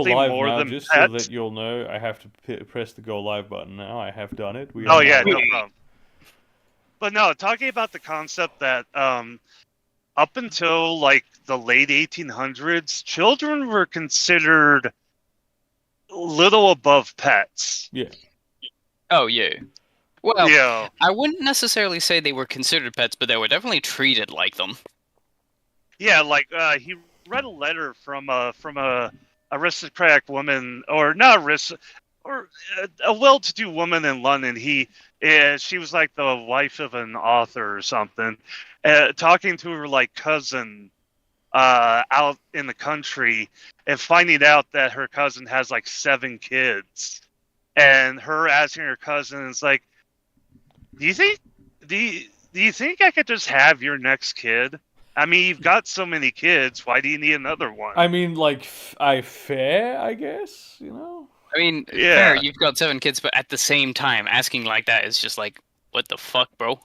live more now, than just so pets. that you'll know. I have to press the go live button now. I have done it. We Oh are yeah, now no live. problem. But no, talking about the concept that up until like the late 1800s, children were considered little above pets. Yeah. Oh, yeah. Well, Yeah. I wouldn't necessarily say they were considered pets, but they were definitely treated like them. Yeah, like he read a letter from a aristocratic woman, or not or a well-to-do woman in London. She was like the wife of an author or something, talking to her like cousin out in the country, and finding out that her cousin has like 7 kids, and her asking her cousin is like, "Do you think do you think I could just have your next kid? I mean, you've got so many kids. Why do you need another one?" I mean, like, fair, I guess, you know? I mean, Yeah. fair, you've got 7 kids, but at the same time, asking like that is just like, what the fuck, bro?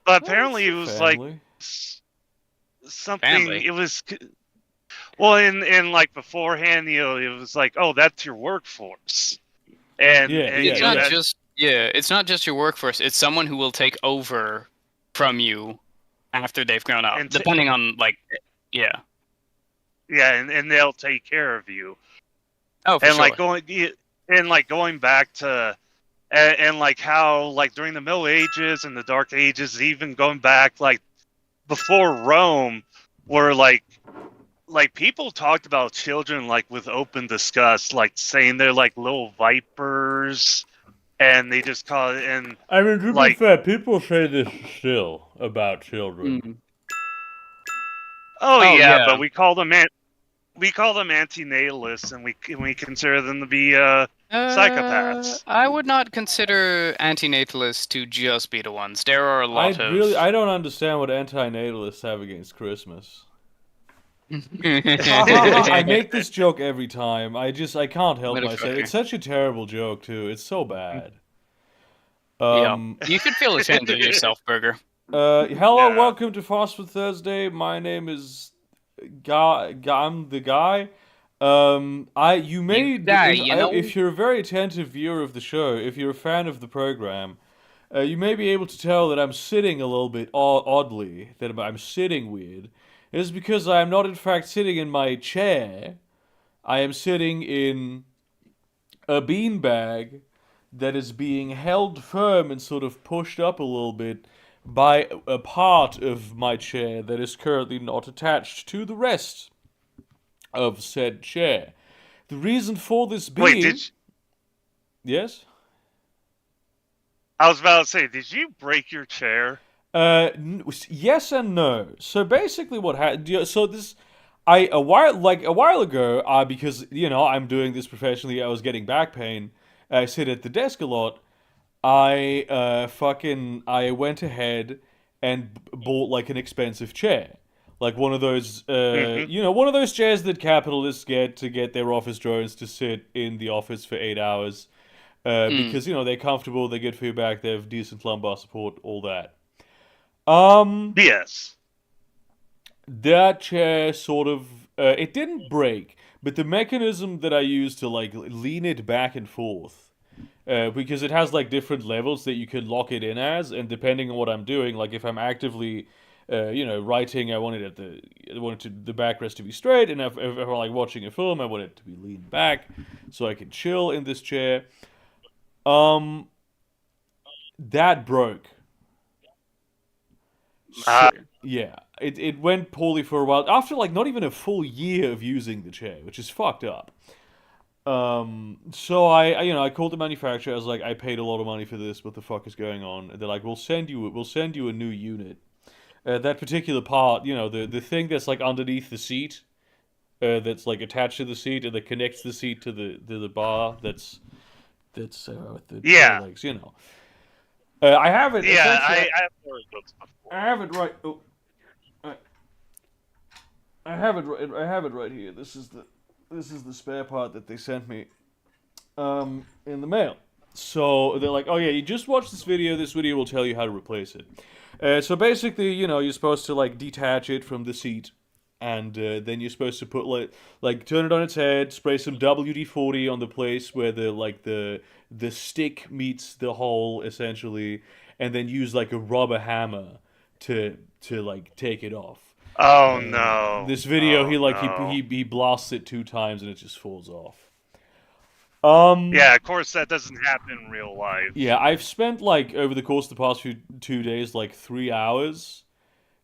But Well, apparently it's it a was like family. something. Family. It was well in like beforehand. It was like, oh, that's your workforce, and Yeah, and yeah, It's you know, not yeah. just it's not just your workforce. It's someone who will take over from you after they've grown up, And depending on like, yeah. yeah, and they'll take care of you. Oh, for And sure. like going back to and like how like during the Middle Ages and the Dark Ages, even going back like before Rome, where like people talked about children like with open disgust, like saying they're like little vipers, and they just call it. And I mean, to be like, fair, people say this still about children. Mm. oh Oh, yeah, yeah. but we call them antinatalists, and we consider them to be psychopaths. I would not consider antinatalists to just be the ones. There are a lot of. I don't understand what anti-natalists have against Christmas. I I make this joke every time. I can't help myself. Motherfucker. It's such a terrible joke too. It's so bad. Yeah, you could feel ashamed of yourself, Burger. Hello, Yeah. welcome to Fast Food Thursday. My name is I'm the guy. You may, guy, you know? if you're a very attentive viewer of the show, if you're a fan of the program, you may be able to tell that I'm sitting a little bit oddly, that I'm sitting weird. It is because I am not, in fact, sitting in my chair. I am sitting in a beanbag that is being held firm and sort of pushed up a little bit by a part of my chair that is currently not attached to the rest of said chair. The reason for this being... Wait, did you, Yes? I was about to say, did you break your chair? Yes and no. So basically, what happened? So this, a while ago, because I'm doing this professionally, I was getting back pain. I sit at the desk a lot. I went ahead and bought like an expensive chair, like one of those, one of those chairs that capitalists get to get their office drones to sit in the office for 8 hours, because they're comfortable, they get feedback, they have decent lumbar support, all that. Yes. That chair sort of, it didn't break, but the mechanism that I used to like lean it back and forth, because it has like different levels that you can lock it in as, and depending on what I'm doing, like if I'm actively, writing, I want the backrest to be straight, and if I'm like watching a film, I want it to be leaned back, so I can chill in this chair. That broke. Yeah, it went poorly for a while. After like not even a full year of using the chair, which is fucked up. So I called the manufacturer. I was like, I paid a lot of money for this. What the fuck is going on? And they're like, we'll send you a new unit. That particular part, the thing that's like underneath the seat, that's like attached to the seat and that connects the seat to the bar. That's with the legs. I have it. Yeah, I have heard those before. I have it right. Oh, I have it right. I have it right here. This is the spare part that they sent me, in the mail. So they're like, oh yeah, you just watch this video. This video will tell you how to replace it. So basically, you're supposed to like detach it from the seat, and then you're supposed to put like turn it on its head, spray some WD-40 on the place where the stick meets the hole essentially, and then use like a rubber hammer to like take it off. Oh no. This video, Oh he like no. he blasts it 2 times and it just falls off. Yeah, of course that doesn't happen in real life. Yeah, I've spent like over the course of the past 2 days like 3 hours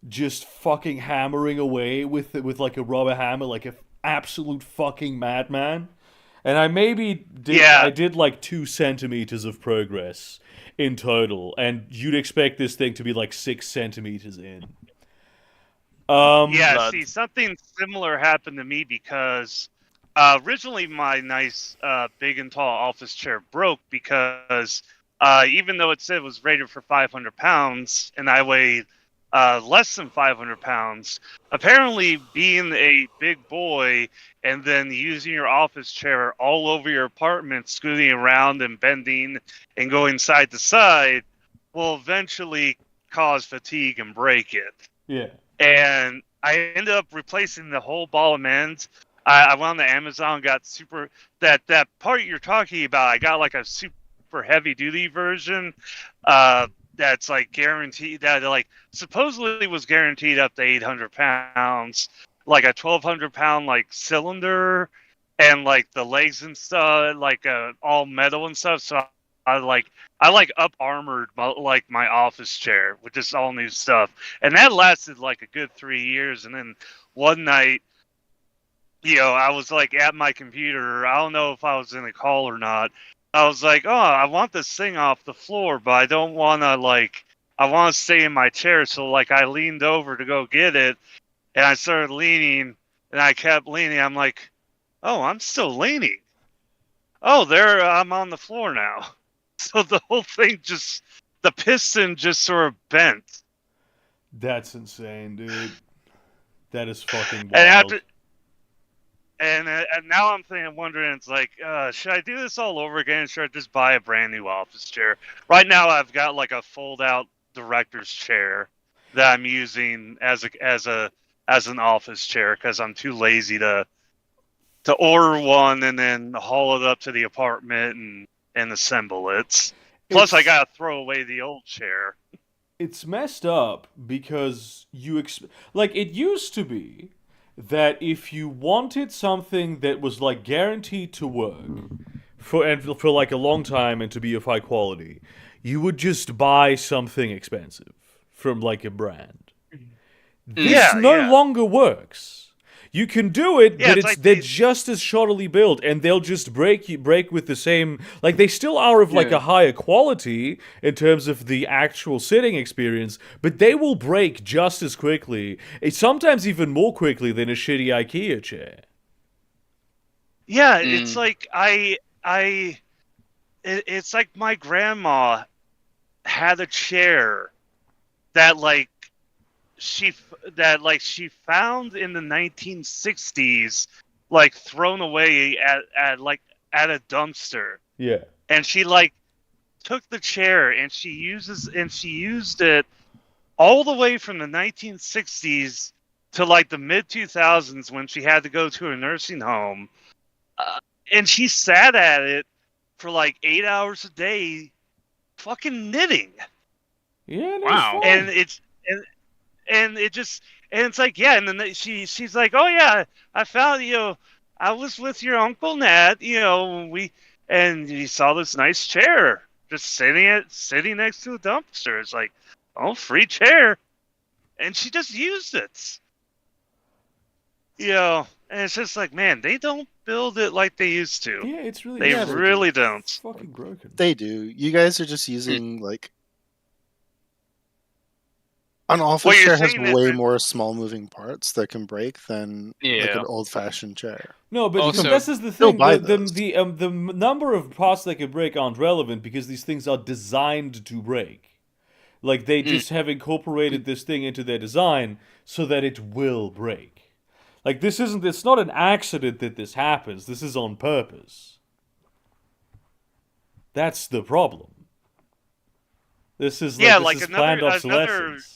just fucking hammering away with like a rubber hammer like a absolute fucking madman. And I did like 2 centimeters of progress in total, and you'd expect this thing to be like 6 centimeters in. Yeah, Blood. see, something similar happened to me because originally my nice big and tall office chair broke because even though it said it was rated for 500 pounds and I weighed less than 500 pounds, apparently being a big boy and then using your office chair all over your apartment, scooting around and bending and going side to side will eventually cause fatigue and break it. Yeah. And I ended up replacing the whole ball of ends. I went on the Amazon, got that part you're talking about. I got like a super heavy duty version. That's like guaranteed that like supposedly was guaranteed up to 800 pounds, like a 1,200 pound like cylinder, and like the legs and stuff, like all metal and stuff. So I like up armored my office chair with just all new stuff, and that lasted like a good 3 years. And then one night, I was like at my computer. I don't know if I was in a call or not. I was like, oh, I want this thing off the floor, but I don't want to I want to stay in my chair. So like I leaned over to go get it, and I started leaning, and I kept leaning. I'm like, oh, I'm still leaning. Oh, there, I'm on the floor now. So the whole thing the piston just sort of bent. That's insane, dude. That is fucking wild. And now I'm wondering, it's like, should I do this all over again? Or should I just buy a brand new office chair? Right now, I've got like a fold-out director's chair that I'm using as an office chair because I'm too lazy to order one and then haul it up to the apartment and assemble it. Plus, I gotta throw away the old chair. It's messed up because like it used to be that if you wanted something that was like guaranteed to work for like a long time and to be of high quality, you would just buy something expensive from like a brand. This no longer works. You can do it, but they're just as shoddily built, and they'll just break with the same. Like they still are of like a higher quality in terms of the actual sitting experience, but they will break just as quickly. Sometimes even more quickly than a shitty IKEA chair. Yeah, it's like it's like my grandma had a chair that she found in the 1960s, like thrown away at a dumpster. Yeah. And she took the chair and she used it all the way from the 1960s to like the mid 2000s when she had to go to a nursing home. And she sat at it for like 8 hours a day, fucking knitting. Yeah. Wow. And it's like, yeah, and then she's like, oh yeah, I found, I was with your Uncle Nat, and he saw this nice chair just sitting next to a dumpster. It's like, oh, free chair, and she just used it. And it's just like, man, they don't build it like they used to. Yeah, it's really they really don't. It's fucking broken. They do. You guys are just using like. An office chair has way more small moving parts that can break than like an old-fashioned chair. No, but also, this is the thing. The number of parts that can break aren't relevant because these things are designed to break. Like they just have incorporated this thing into their design so that it will break. Like it's not an accident that this happens. This is on purpose. That's the problem. This is planned obsolescence.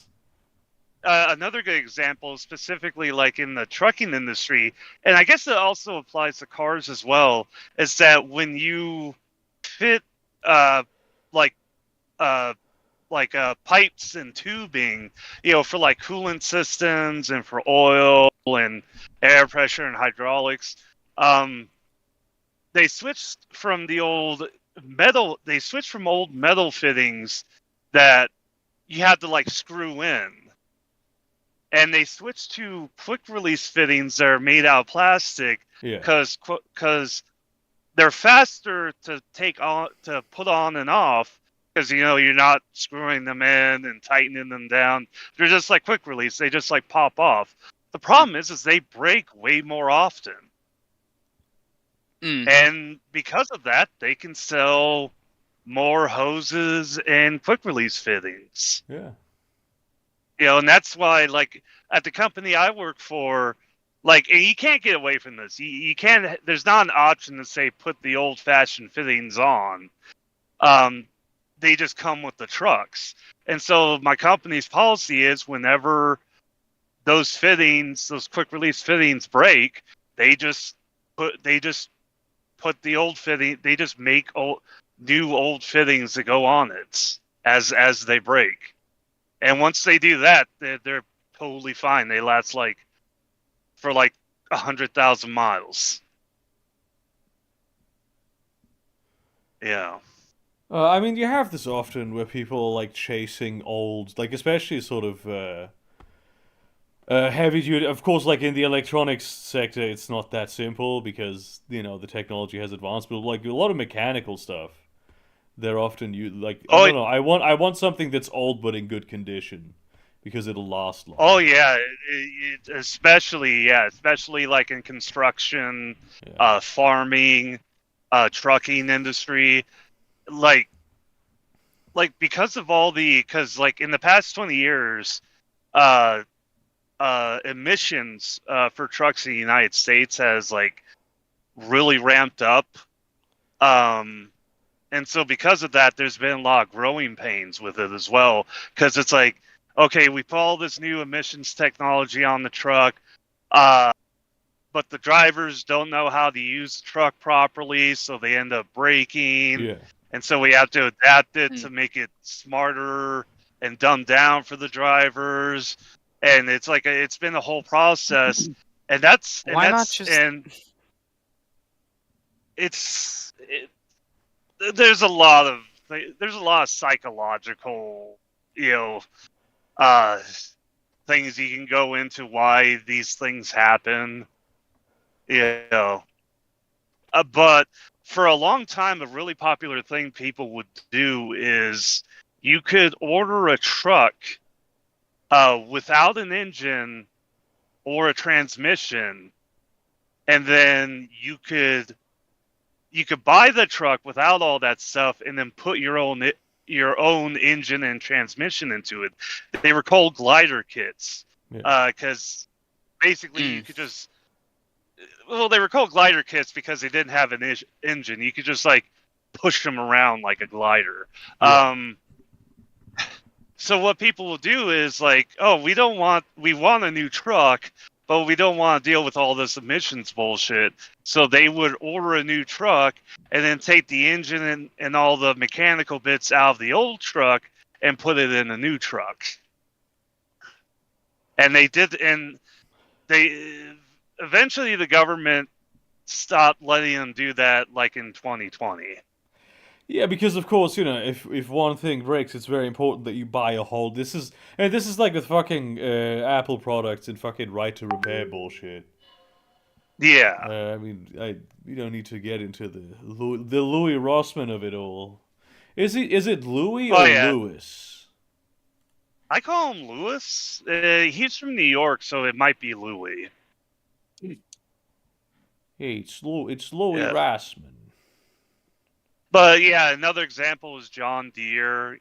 another good example, specifically like in the trucking industry, and I guess it also applies to cars as well, is that when you fit uh, like pipes and tubing, for like coolant systems and for oil and air pressure and hydraulics, they switched from the old metal. They switched from old metal fittings that you had to like screw in, and they switched to quick release fittings that are made out of plastic because they're faster to put on and off, because you're not screwing them in and tightening them down. They're just like quick release. They just like pop off. The problem is they break way more often. And because of that, they can sell more hoses and quick release fittings. Yeah. And that's why, like, at the company I work for, like, and you can't get away from this. You can't. There's not an option to say put the old-fashioned fittings on. They just come with the trucks. And so my company's policy is whenever those quick release fittings break, they just put the old fitting. They just make new old fittings to go on it as they break. And once they do that, they're totally fine. They last for 100,000 miles. Yeah. I mean, you have this often where people are like chasing old, like especially sort of heavy duty. Of course, like in the electronics sector, it's not that simple because the technology has advanced. But like a lot of mechanical stuff, they're often I don't know. I want something that's old but in good condition because it'll last long. Oh yeah, especially like in construction, farming, trucking industry. Like because of because like in the past 20 years, emissions for trucks in the United States has like really ramped up, and so because of that, there's been a lot of growing pains with it as well. Because it's like, okay, we put all this new emissions technology on the truck, but the drivers don't know how to use the truck properly, so they end up breaking. Yeah. And so we have to adapt it to make it smarter and dumbed down for the drivers. And it's like it's been a whole process. And there's a lot of psychological, things you can go into why these things happen. But for a long time, a really popular thing people would do is you could order a truck without an engine or a transmission, and then you could buy the truck without all that stuff, and then put your own engine and transmission into it. They were called glider kits, because basically you could just. Well, they were called glider kits because they didn't have an engine. You could just like push them around like a glider. Yeah. So what people will do is like, oh, we want a new truck, but we don't want to deal with all this emissions bullshit. So they would order a new truck and then take the engine and all the mechanical bits out of the old truck and put it in a new truck. And eventually the government stopped letting them do that, like in 2020. Yeah, because of course, if one thing breaks, it's very important that you buy a whole. This is like with fucking Apple products and fucking right to repair bullshit. Yeah. I mean, we don't need to get into the Louis Rossman of it all. Is it Louis or Louis? I call him Louis. He's from New York, so it might be Louis. Hey, it's Louis Rossman. But yeah, another example is John Deere,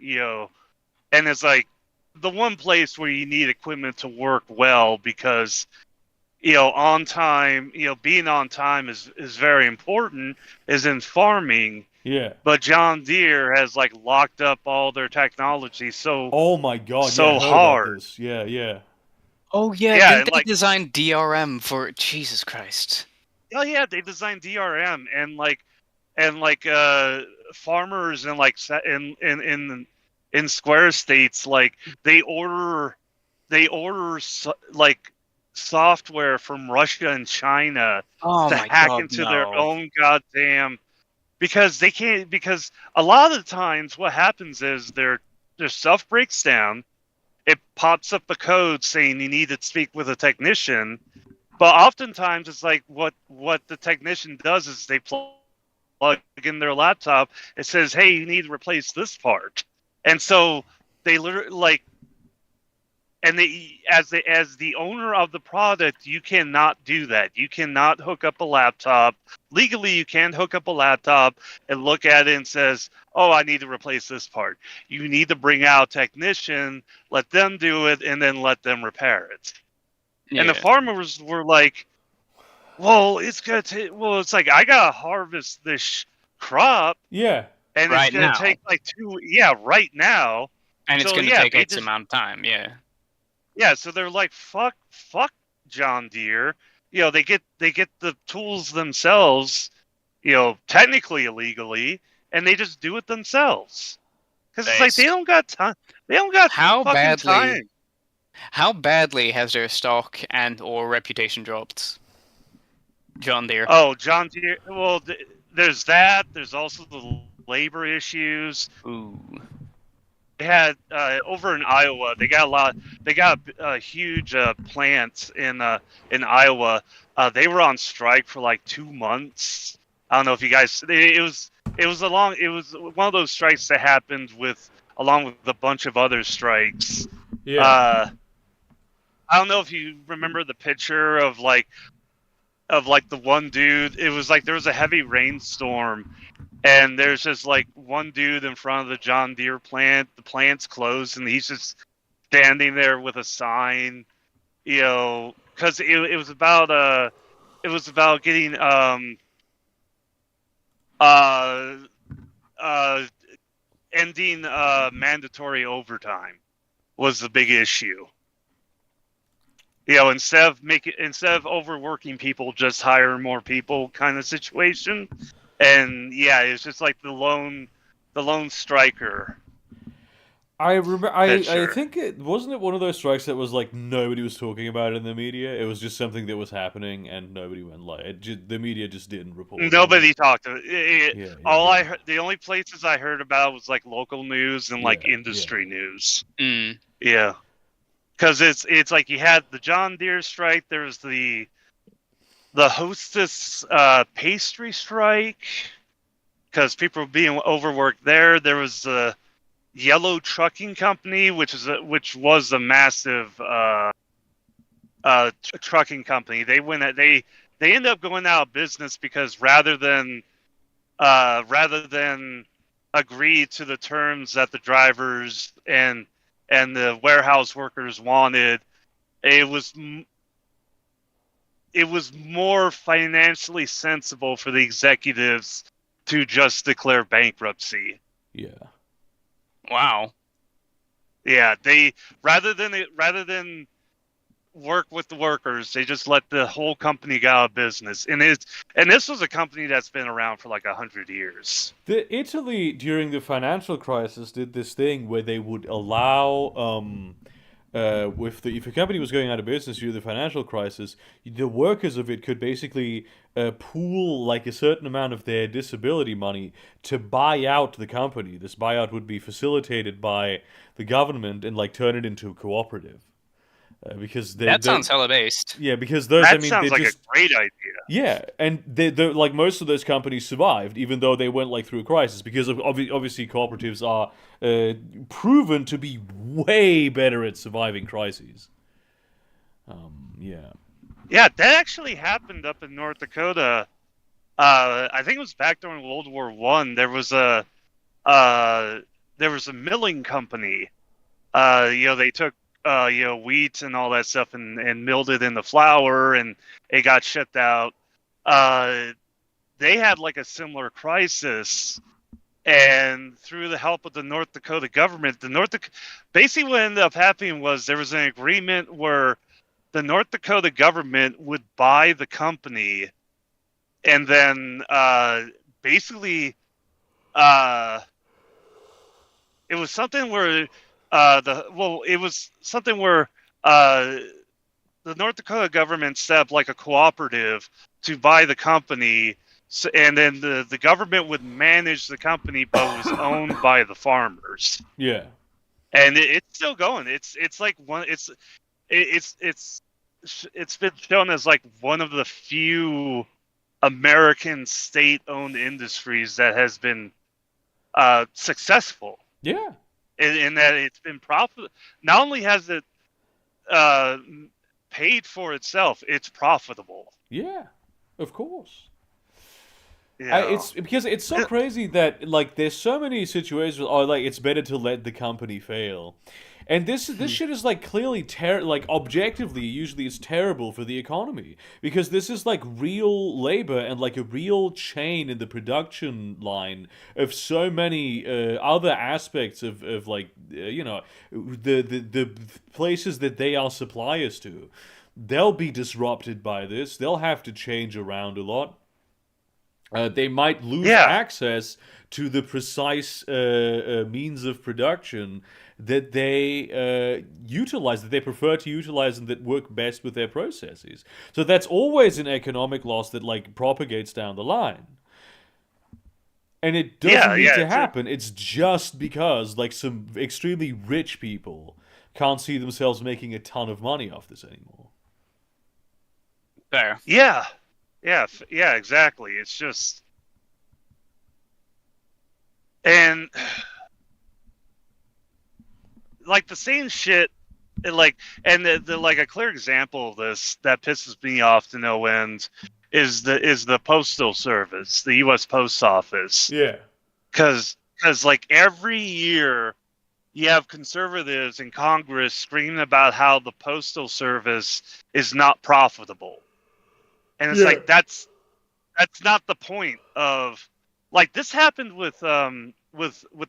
and it's like the one place where you need equipment to work well because, on time, being on time is very important, is in farming. Yeah. But John Deere has like locked up all their technology oh my god, so hard. Yeah. Oh yeah, Yeah, didn't and they like, design DRM for Jesus Christ? oh yeah, they designed DRM and farmers and like in square states, like they order like software from Russia and China Oh to my hack God, into their no. own goddamn, because they can't, because a lot of the times what happens is their stuff breaks down, it pops up a code saying you need to speak with a technician, but oftentimes it's like what the technician does is they plug in their laptop, it says, hey, you need to replace this part, and so they literally like, and as the owner of the product, you cannot do that. You cannot hook up a laptop legally. You can't hook up a laptop and look at it and says, "Oh, I need to replace this part." You need to bring out a technician, let them do it, and then let them repair it. And the Yeah. farmers were like, "Well, it's gonna take. Well, it's like I gotta harvest this crop, Yeah. and it's Right gonna now. take like two. Yeah, right now. And it's So gonna yeah, take they X just amount of time, yeah. Yeah, so they're like, fuck John Deere. They get the tools themselves, technically illegally, and they just do it themselves. Because it's like they Based. don't got time. They don't got How fucking badly time. how badly has their stock and or reputation dropped? John Deere. Oh, John Deere. Well, there's that. There's also the labor issues. Ooh. They had over in Iowa. They got a lot. They got a huge plant in Iowa. They were on strike for like 2 months. I don't know if you guys. It was one of those strikes that happened along with a bunch of other strikes. Yeah. I don't know if you remember the picture of the one dude. It was like there was a heavy rainstorm, and there's just like one dude in front of the John Deere plant. The plant's closed, and he's just standing there with a sign, because it was about getting uh uh ending mandatory overtime was the big issue. Instead of overworking people, just hire more people kind of situation. And yeah, it's just like the lone striker I remember. I picture. think it wasn't it one of those strikes that was like nobody was talking about it in the media. It was just something that was happening, and nobody went like the media just didn't report on it. Nobody talked to it. Yeah, All yeah, I heard, the only places I heard about was like local news and yeah, like industry news. Mm. Yeah, because it's like you had the John Deere strike. There was the Hostess pastry strike because people were being overworked there. There was the Yellow Trucking Company, which was a massive trucking company. They ended up going out of business because rather than agree to the terms that the drivers and the warehouse workers wanted, it was more financially sensible for the executives to just declare bankruptcy. yeah. Wow. Yeah, they rather than work with the workers, they just let the whole company go out of business. And this was a company that's been around for like 100 years. Italy during the financial crisis did this thing where they would allow if a company was going out of business due to the financial crisis, the workers of it could basically pool like a certain amount of their disability money to buy out the company. This buyout would be facilitated by the government and like turn it into a cooperative. Because That sounds hella based. yeah, because those, I That mean, they sounds like just, a great idea. yeah, and they like most of those companies survived, even though they went like through a crisis, because obviously cooperatives are proven to be way better at surviving crises. Yeah. Yeah, that actually happened up in North Dakota. I think it was back during World War One. There was a milling company. They took wheat and all that stuff and milled it into flour, and it got shipped out. They had like a similar crisis, and through the help of the North Dakota government, basically what ended up happening was there was an agreement where the North Dakota government would buy the company, and then basically it was something where it was something where the North Dakota government set up like a cooperative to buy the company, and then the government would manage the company, but was owned by the farmers. Yeah, and it's still going. It's like one. It's been shown as like one of the few American state-owned industries that has been successful. Yeah. In that it's been profitable. Not only has it paid for itself, it's profitable. Yeah, of course. Yeah. It's because it's so crazy that like there's so many situations where like it's better to let the company fail. And this shit is like clearly like objectively usually it's terrible for the economy because this is like real labor and like a real chain in the production line of so many other aspects of like the places that they are suppliers to. They'll be disrupted by this. They'll have to change around a lot. They might lose access to the precise means of production that they utilize, that they prefer to utilize, and that work best with their processes. So that's always an economic loss that like propagates down the line. And it doesn't need to happen. It's just because like some extremely rich people can't see themselves making a ton of money off this anymore. Fair. Yeah, exactly. It's just, and like the same shit, and like, and the like a clear example of this that pisses me off to no end is the postal service, the U.S. Post Office. Yeah, because like every year you have conservatives in Congress screaming about how the postal service is not profitable. And it's like that's not the point of, like, this happened with the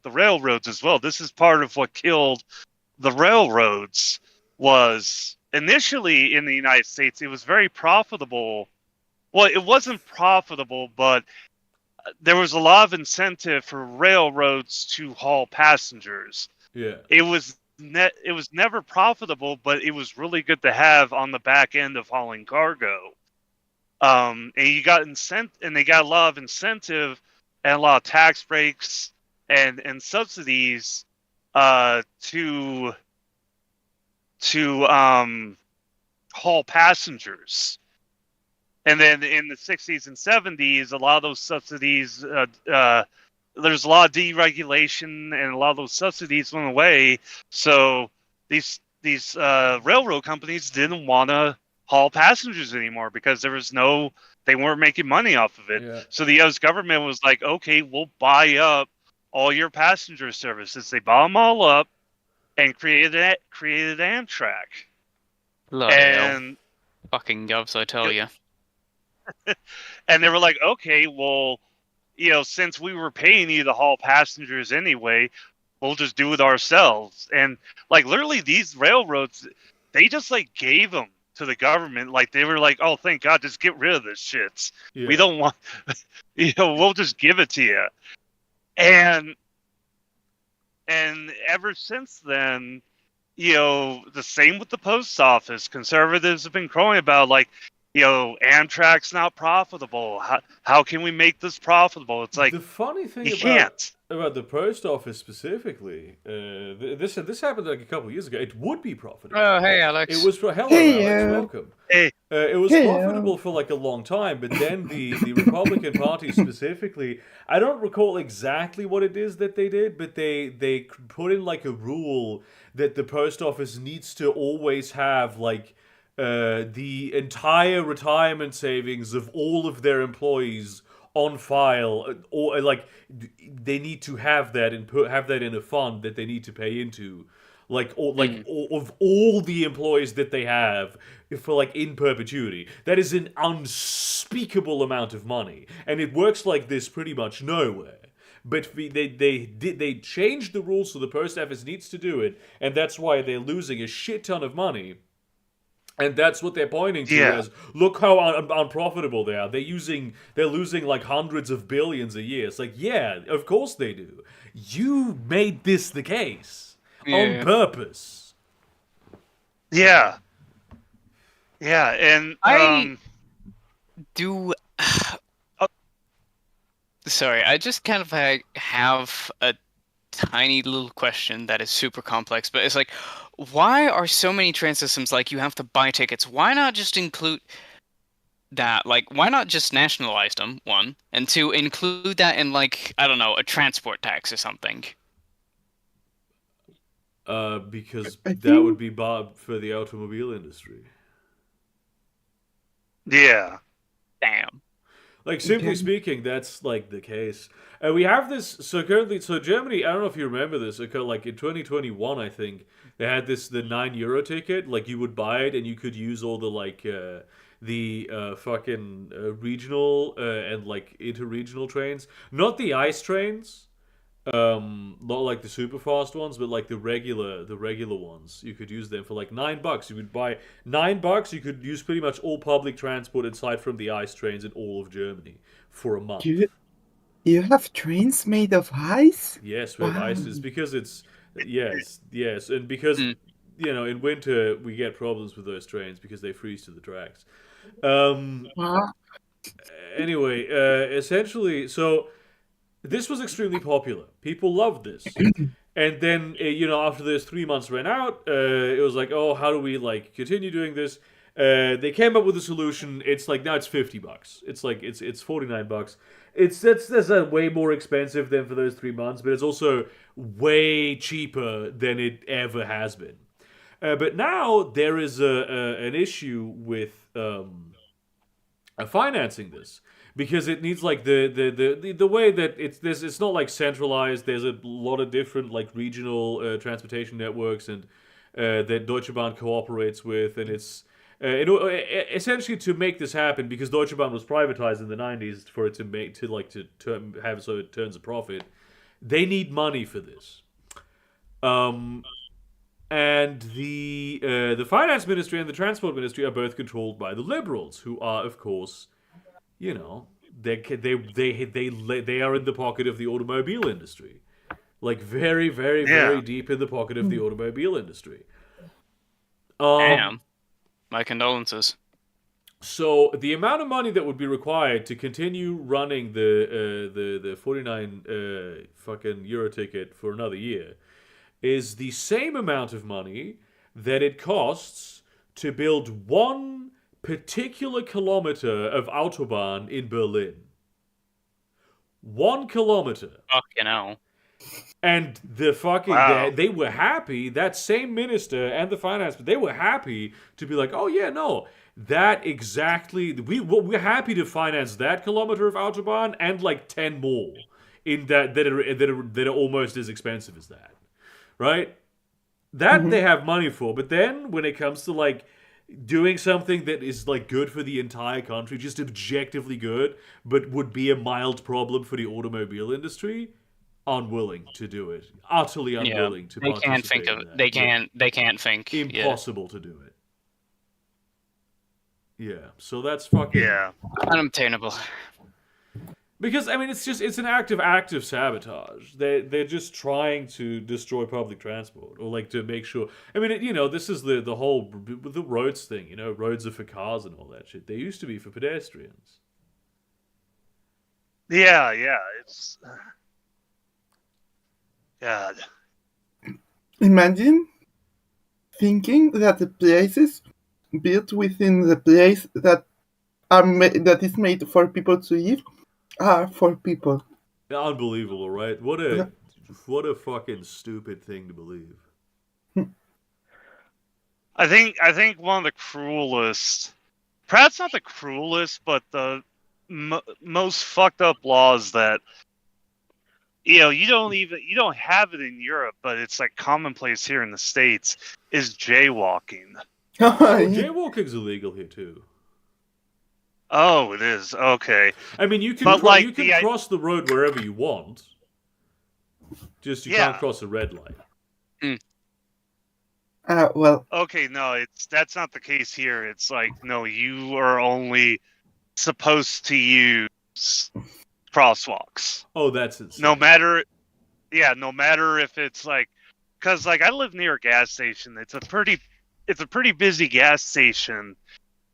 railroads as well. This is part of what killed the railroads. Was initially in the United States it was very profitable. Well, it wasn't profitable, but there was a lot of incentive for railroads to haul passengers. Yeah. It was never profitable, but it was really good to have on the back end of hauling cargo. And you got and they got a lot of incentive and a lot of tax breaks and subsidies to haul passengers. And then in the 60s and 70s, a lot of those subsidies, there's a lot of deregulation, and a lot of those subsidies went away. So these railroad companies didn't want to haul passengers anymore because they weren't making money off of it. Yeah. So the U.S. government was like, okay, we'll buy up all your passenger services. They bought them all up and created Amtrak. Bloody and hell. Fucking govs, I tell you. And they were like, okay, well, since we were paying you to haul passengers anyway, we'll just do it ourselves. And like literally these railroads, they just like gave them to the government. Like they were like, oh, thank God, just get rid of this shit. Yeah. We don't want, we'll just give it to you. And ever since then, the same with the post office. Conservatives have been crowing about like, Amtrak's not profitable. How can we make this profitable? It's like, the funny thing about the post office specifically, this happened like a couple of years ago. It would be profitable. Oh, hey, Alex. It was for Alex, welcome. Hey. It was profitable for like a long time, but then the Republican Party specifically, I don't recall exactly what it is that they did, but they put in like a rule that the post office needs to always have like the entire retirement savings of all of their employees on file, or like they need to have that and have that in a fund that they need to pay into, of all the employees that they have for like in perpetuity. That is an unspeakable amount of money, and it works like this pretty much nowhere. But they changed the rules so the post office needs to do it, and that's why they're losing a shit ton of money. And that's what they're pointing to as, look how unprofitable they are. They're losing like hundreds of billions a year. It's like, yeah, of course they do. You made this the case on purpose. Yeah. Yeah, and I do. Sorry, I just kind of have a tiny little question that is super complex, but it's like, why are so many train systems like you have to buy tickets? Why not just include that? Like, why not just nationalize them, one, and two, include that in, like, I don't know, a transport tax or something? Because that would be bad for the automobile industry. Yeah. Damn. Like, simply speaking, that's, like, the case. We have this, so currently, so Germany, I don't know if you remember this, like, in 2021, I think, they had the €9 ticket, like, you would buy it, and you could use all the, like, fucking regional, and, like, inter-regional trains. Not the ICE trains, not like the super fast ones, but like the regular ones. You could use them for like $9. You could buy $9. You could use pretty much all public transport aside from the ice trains in all of Germany for a month. You have trains made of ice? Yes, we have ice. It's because it's yes, and because you know in winter we get problems with those trains because they freeze to the tracks. Anyway, essentially, so. This was extremely popular. People loved this. And then, after those 3 months ran out, it was like, oh, how do we, like, continue doing this? They came up with a solution. It's like, now it's $50. It's like, it's $49. That's way more expensive than for those 3 months, but it's also way cheaper than it ever has been. But now there is an issue with financing this. Because it needs like the way that it's not like centralized. There's a lot of different like regional transportation networks and that Deutsche Bahn cooperates with, and it's essentially to make this happen because Deutsche Bahn was privatized in the 90s for it to have so it turns a profit. They need money for this, and the finance ministry and the transport ministry are both controlled by the liberals, who are of course. You know, they are in the pocket of the automobile industry, like very, very, very deep in the pocket of the automobile industry. Damn, my condolences. So the amount of money that would be required to continue running the 49 fucking euro ticket for another year is the same amount of money that it costs to build one particular kilometer of Autobahn in Berlin. 1 kilometer. Fucking hell. And the fucking they were happy. That same minister and the finance, they were happy to be like, oh yeah, no, that exactly. We're happy to finance that kilometer of Autobahn and like 10 more in that are almost as expensive as that, right? That they have money for. But then when it comes to like doing something that is like good for the entire country, just objectively good, but would be a mild problem for the automobile industry, unwilling to do it, utterly unwilling to participate. Can't think of it. They can't think. Impossible to do it. Yeah, so that's fucking unobtainable. Because I mean, it's an active sabotage. They're just trying to destroy public transport or like to make sure. I mean, this is the whole the roads thing. Roads are for cars and all that shit. They used to be for pedestrians. Yeah, it's God. Imagine thinking that the places built within the place that is made for people to live. For people. Unbelievable, right? What a fucking stupid thing to believe. I think one of the cruelest, perhaps not the cruelest, but the most fucked up laws that you don't have it in Europe, but it's like commonplace here in the States is jaywalking. Jaywalking's illegal here too. Oh, it is. Okay. I mean, you can cross the road wherever you want. Just you can't cross a red light. Well, Okay, no, that's not the case here. It's like, no, you are only supposed to use crosswalks. Oh, that's insane. No matter if it's like, because like I live near a gas station. It's a pretty busy gas station.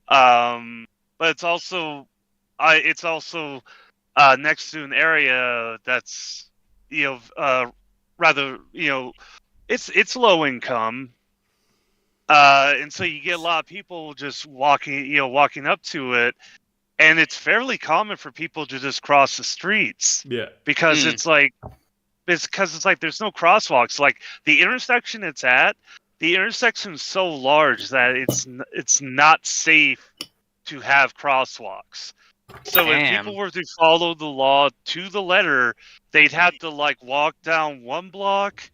But it's also next to an area that's rather it's low income. And so you get a lot of people just walking up to it, and it's fairly common for people to just cross the streets. Yeah. Because it's like there's no crosswalks. Like the intersection it's at, the intersection's so large that it's not safe to have crosswalks. So if people were to follow the law to the letter, they'd have to like walk down one block,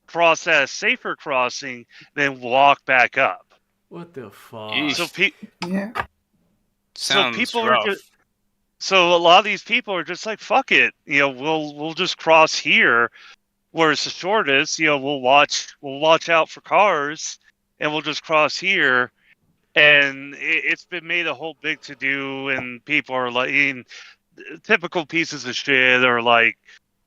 cross at a safer crossing, then walk back up. What the fuck? yeah. Sounds people rough. So a lot of these people are just like, fuck it, we'll just cross here, where it's the shortest. We'll watch out for cars, and we'll just cross here. And it's been made a whole big to do, and people are like, typical pieces of shit are like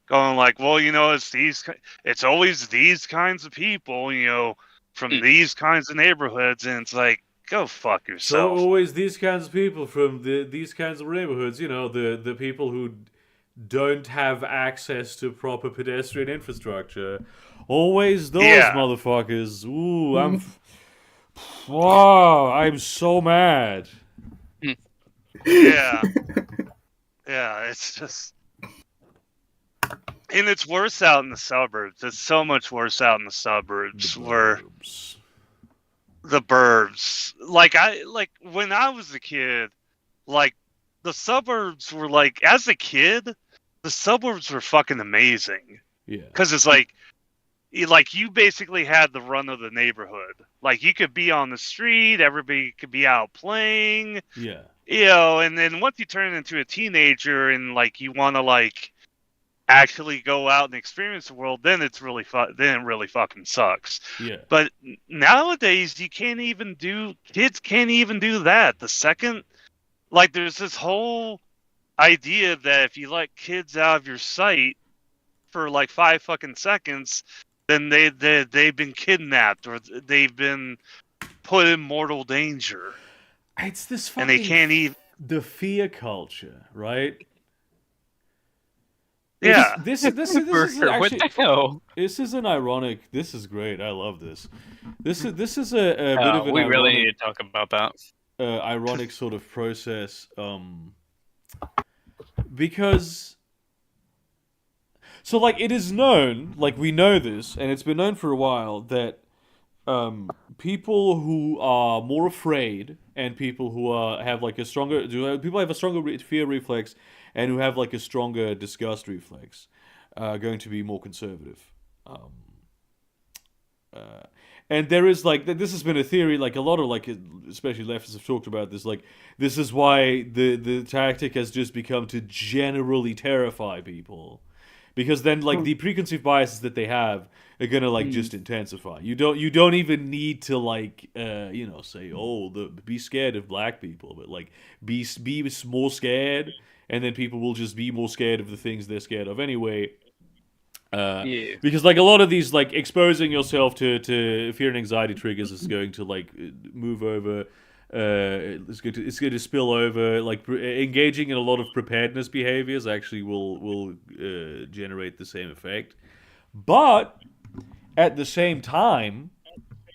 going like, well, it's always these kinds of people, from these kinds of neighborhoods, and it's like, go fuck yourself. So always these kinds of people from these kinds of neighborhoods, the people who don't have access to proper pedestrian infrastructure. Always those motherfuckers. Ooh, I'm so mad. Yeah. Yeah, it's just... And it's worse out in the suburbs. It's so much worse out in the suburbs. The burbs. Like when I was a kid, like the suburbs were like, as a kid, the suburbs were fucking amazing. Yeah. Because it's like you basically had the run of the neighborhood. Like you could be on the street, everybody could be out playing. Yeah. And then once you turn into a teenager and like you want to like actually go out and experience the world, then it's really then it really fucking sucks. Yeah. But nowadays kids can't even do that. The second, like, there's this whole idea that if you let kids out of your sight for like 5 fucking seconds, then they've been kidnapped or they've been put in mortal danger. It's this fucking... And they can't even... The fear culture, right? Yeah. This is actually... What the hell? This is an ironic... This is great. I love this. This is a bit of an we ironic... really need to talk about that. Ironic sort of process. Because... So, like, it is known, like, we know this, and it's been known for a while, that people who are more afraid and people who have, like, people have a stronger fear reflex and who have, like, a stronger disgust reflex are going to be more conservative. And there is, like, this has been a theory, like, a lot of, like, especially leftists have talked about this, like, this is why the tactic has just become to generally terrify people. Because then, like, the preconceived biases that they have are gonna, like, just intensify. You don't even need to, like, say, be scared of black people, but, like, be more scared, and then people will just be more scared of the things they're scared of anyway. Because, like, a lot of these, like, exposing yourself to fear and anxiety triggers is going to, like, move over. It's going to spill over. Like, engaging in a lot of preparedness behaviors actually will generate the same effect. But at the same time,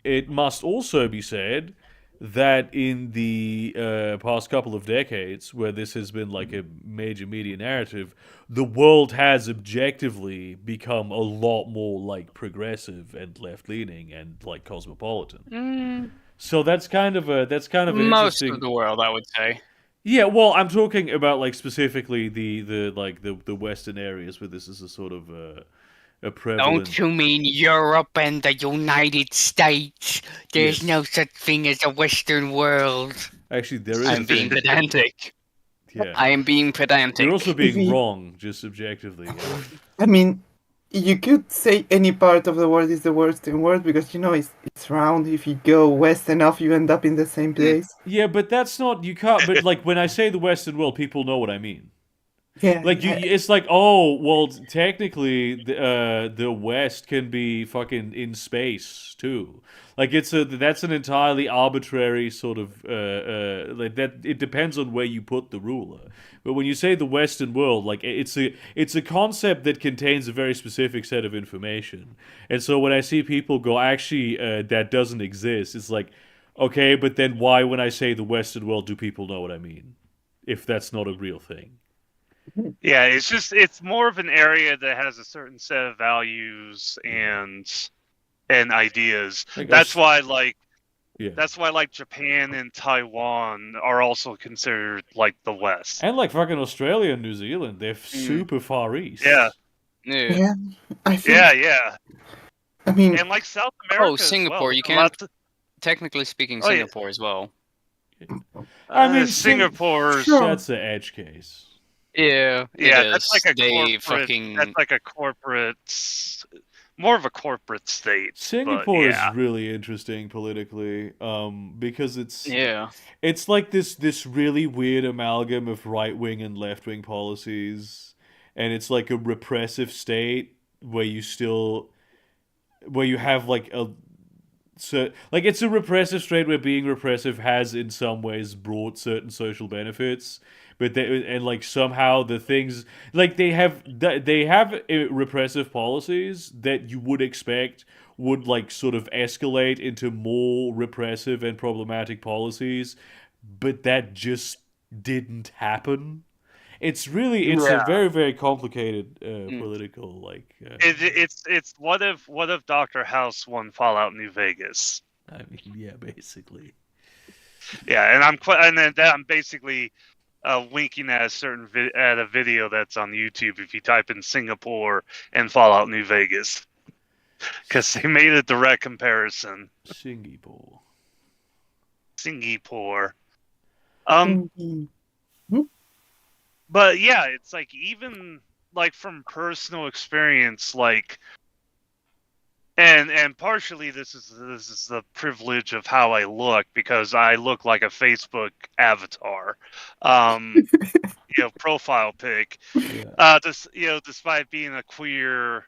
it must also be said that in the past couple of decades, where this has been like a major media narrative, the world has objectively become a lot more like progressive and left-leaning and like cosmopolitan. So that's kind of an most interesting... of the world, I would say. Yeah, well, I'm talking about like specifically the Western areas where this is a sort of a prevalent... Don't you mean Europe and the United States? There's no such thing as a Western world. Actually, there is. I'm being pedantic. Yeah. I am being pedantic. You're also being wrong, just subjectively. Yeah. I mean, you could say any part of the world is the Western world because it's round. If you go west enough, you end up in the same place. Yeah, but that's not you can't. But like when I say the Western world, people know what I mean. Yeah, Like yeah. it's like, oh well, technically the West can be fucking in space too. Like that's an entirely arbitrary sort of like that. It depends on where you put the ruler. But when you say the Western world, like it's a concept that contains a very specific set of information. And so when I see people go, actually, that doesn't exist, it's like, okay, but then why, when I say the Western world, do people know what I mean? If that's not a real thing. Yeah, it's more of an area that has a certain set of values and ideas. Like That's us, why yeah. that's why Japan and Taiwan are also considered like the West. And like fucking Australia and New Zealand, they're super far east. Yeah. Yeah, I think. Yeah. I mean, And like South America Singapore, as well. you can technically speaking Singapore as well. I mean, Singapore's that's an edge case. Yeah, that's like a corporate, more of a corporate state. Singapore but, is really interesting politically, because it's like this really weird amalgam of right wing and left wing policies, and it's like a repressive state where you have like it's a repressive state where being repressive has in some ways brought certain social benefits, but like somehow the things like they have repressive policies that you would expect would like sort of escalate into more repressive and problematic policies, but that just didn't happen. It's a very, very complicated political it's what if Dr. House won Fallout New Vegas? I mean, yeah, basically. Yeah, and I'm basically winking at at a video that's on YouTube if you type in Singapore and Fallout New Vegas, because they made a direct comparison. Singapore. But yeah, it's like even like from personal experience, like, and partially this is the privilege of how I look, because I look like a Facebook avatar, profile pic. Yeah. Despite being a queer,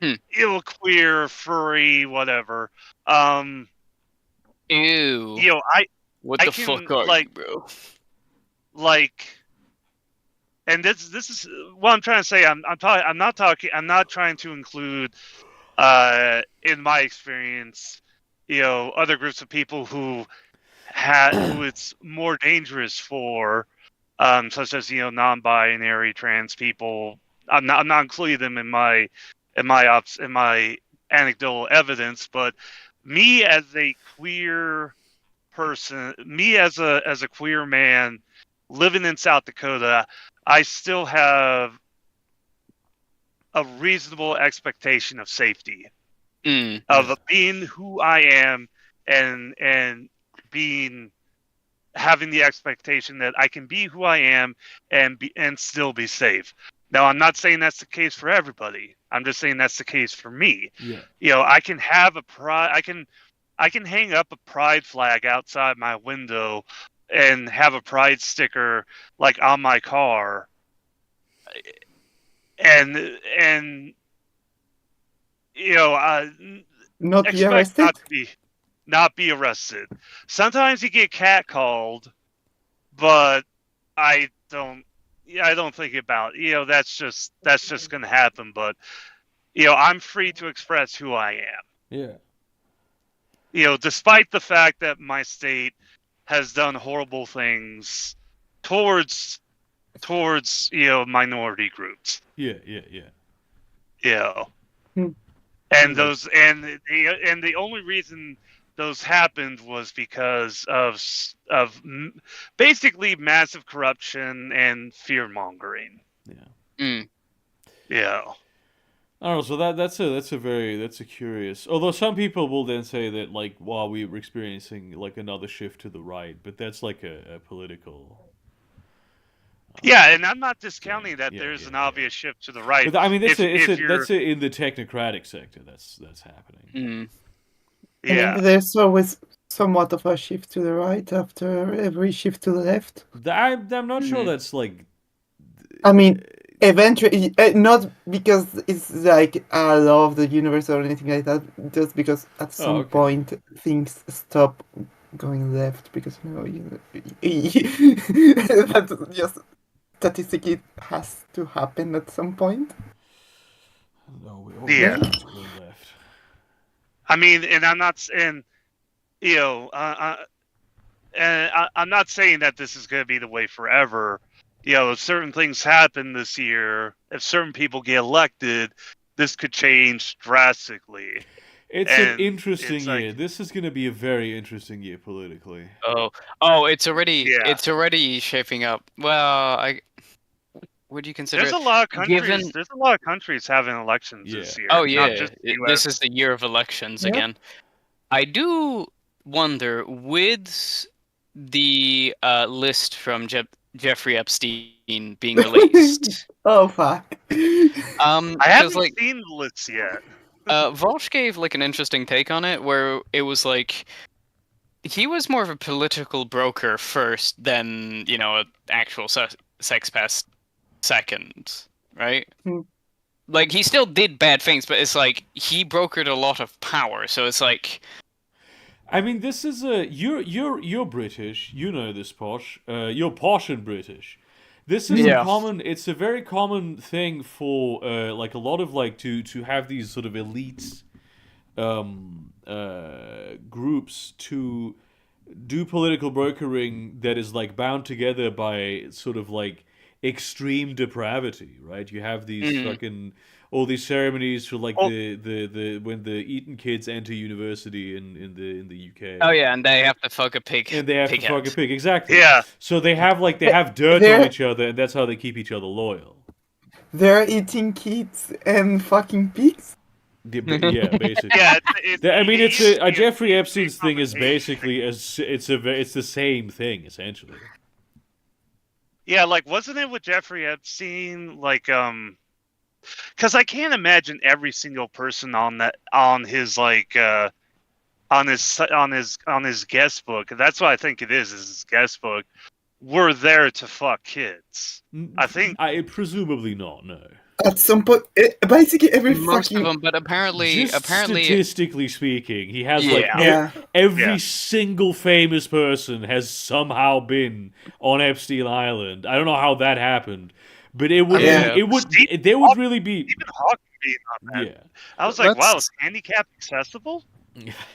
queer, furry, whatever. Ew. What the fuck are you, bro? Like, and this is what I'm trying to say. I'm not trying to include, in my experience, other groups of people who it's more dangerous for, such as non-binary, trans people. I'm not including them in my anecdotal evidence, but me as a queer person, me as a queer man living in South Dakota, I still have a reasonable expectation of safety, of being who I am, and having the expectation that I can be who I am and still be safe. Now, I'm not saying that's the case for everybody. I'm just saying that's the case for me. Yeah. I can have I can hang up a pride flag outside my window and have a pride sticker like on my car, and not be arrested. Not be arrested. Sometimes you get catcalled, but I don't think about that's just going to happen. But I'm free to express who I am. Yeah. Despite the fact that my state has done horrible things towards minority groups. Yeah. And the only reason those happened was because of basically massive corruption and fear mongering. Yeah. I don't know. So that's a curious. Although some people will then say that like, while we were experiencing like another shift to the right, but that's like a political. Yeah, and I'm not discounting that there's an obvious shift to the right. But I mean, that's in the technocratic sector. That's happening. Yeah, I mean, there's always somewhat of a shift to the right after every shift to the left. I'm not sure that's like. I mean, eventually, not because it's like a law of the universe or anything like that, just because at some point things stop going left because that just statistically has to happen at some point. No, yeah. Going left. I mean, and I'm not, and you know, and I'm not saying that this is going to be the way forever. You know, if certain things happen this year, if certain people get elected, this could change drastically. It's an interesting year. This is going to be a very interesting year politically. It's already shaping up. Well, would you consider? There's a lot of countries. There's a lot of countries having elections this year. Oh yeah, this is the year of elections again. I do wonder with the list from Jeffrey Epstein being released. Oh fuck! I haven't seen the list yet. Volsh gave like an interesting take on it, where it was like he was more of a political broker first, than an actual sex pest second, right? Like he still did bad things, but it's like he brokered a lot of power, so it's like. I mean, this is you're British, you know this, Posh. You're posh and British. This is a common. It's a very common thing for like a lot of like to have these sort of elite groups to do political brokering that is like bound together by sort of like extreme depravity, right? You have these fucking all these ceremonies for like the when the Eton kids enter university in the UK. Oh yeah, and they have to fuck a pig. And they have to fuck a pig, exactly. Yeah. So they have dirt on each other, and that's how they keep each other loyal. They're eating kids and fucking pigs. Yeah, basically. Yeah, I mean, it's a Jeffrey Epstein's thing is basically it's the same thing essentially. Yeah, like wasn't it with Jeffrey Epstein? Like, because I can't imagine every single person on his guest book. That's what I think it is his guest book. Were there to fuck kids. I think. Presumably not. No. At some point, basically most of them, but apparently, statistically speaking, he has every single famous person has somehow been on Epstein Island. I don't know how that happened, but there would really be even Hawking being on that. Yeah, I was like, wow, is handicap accessible?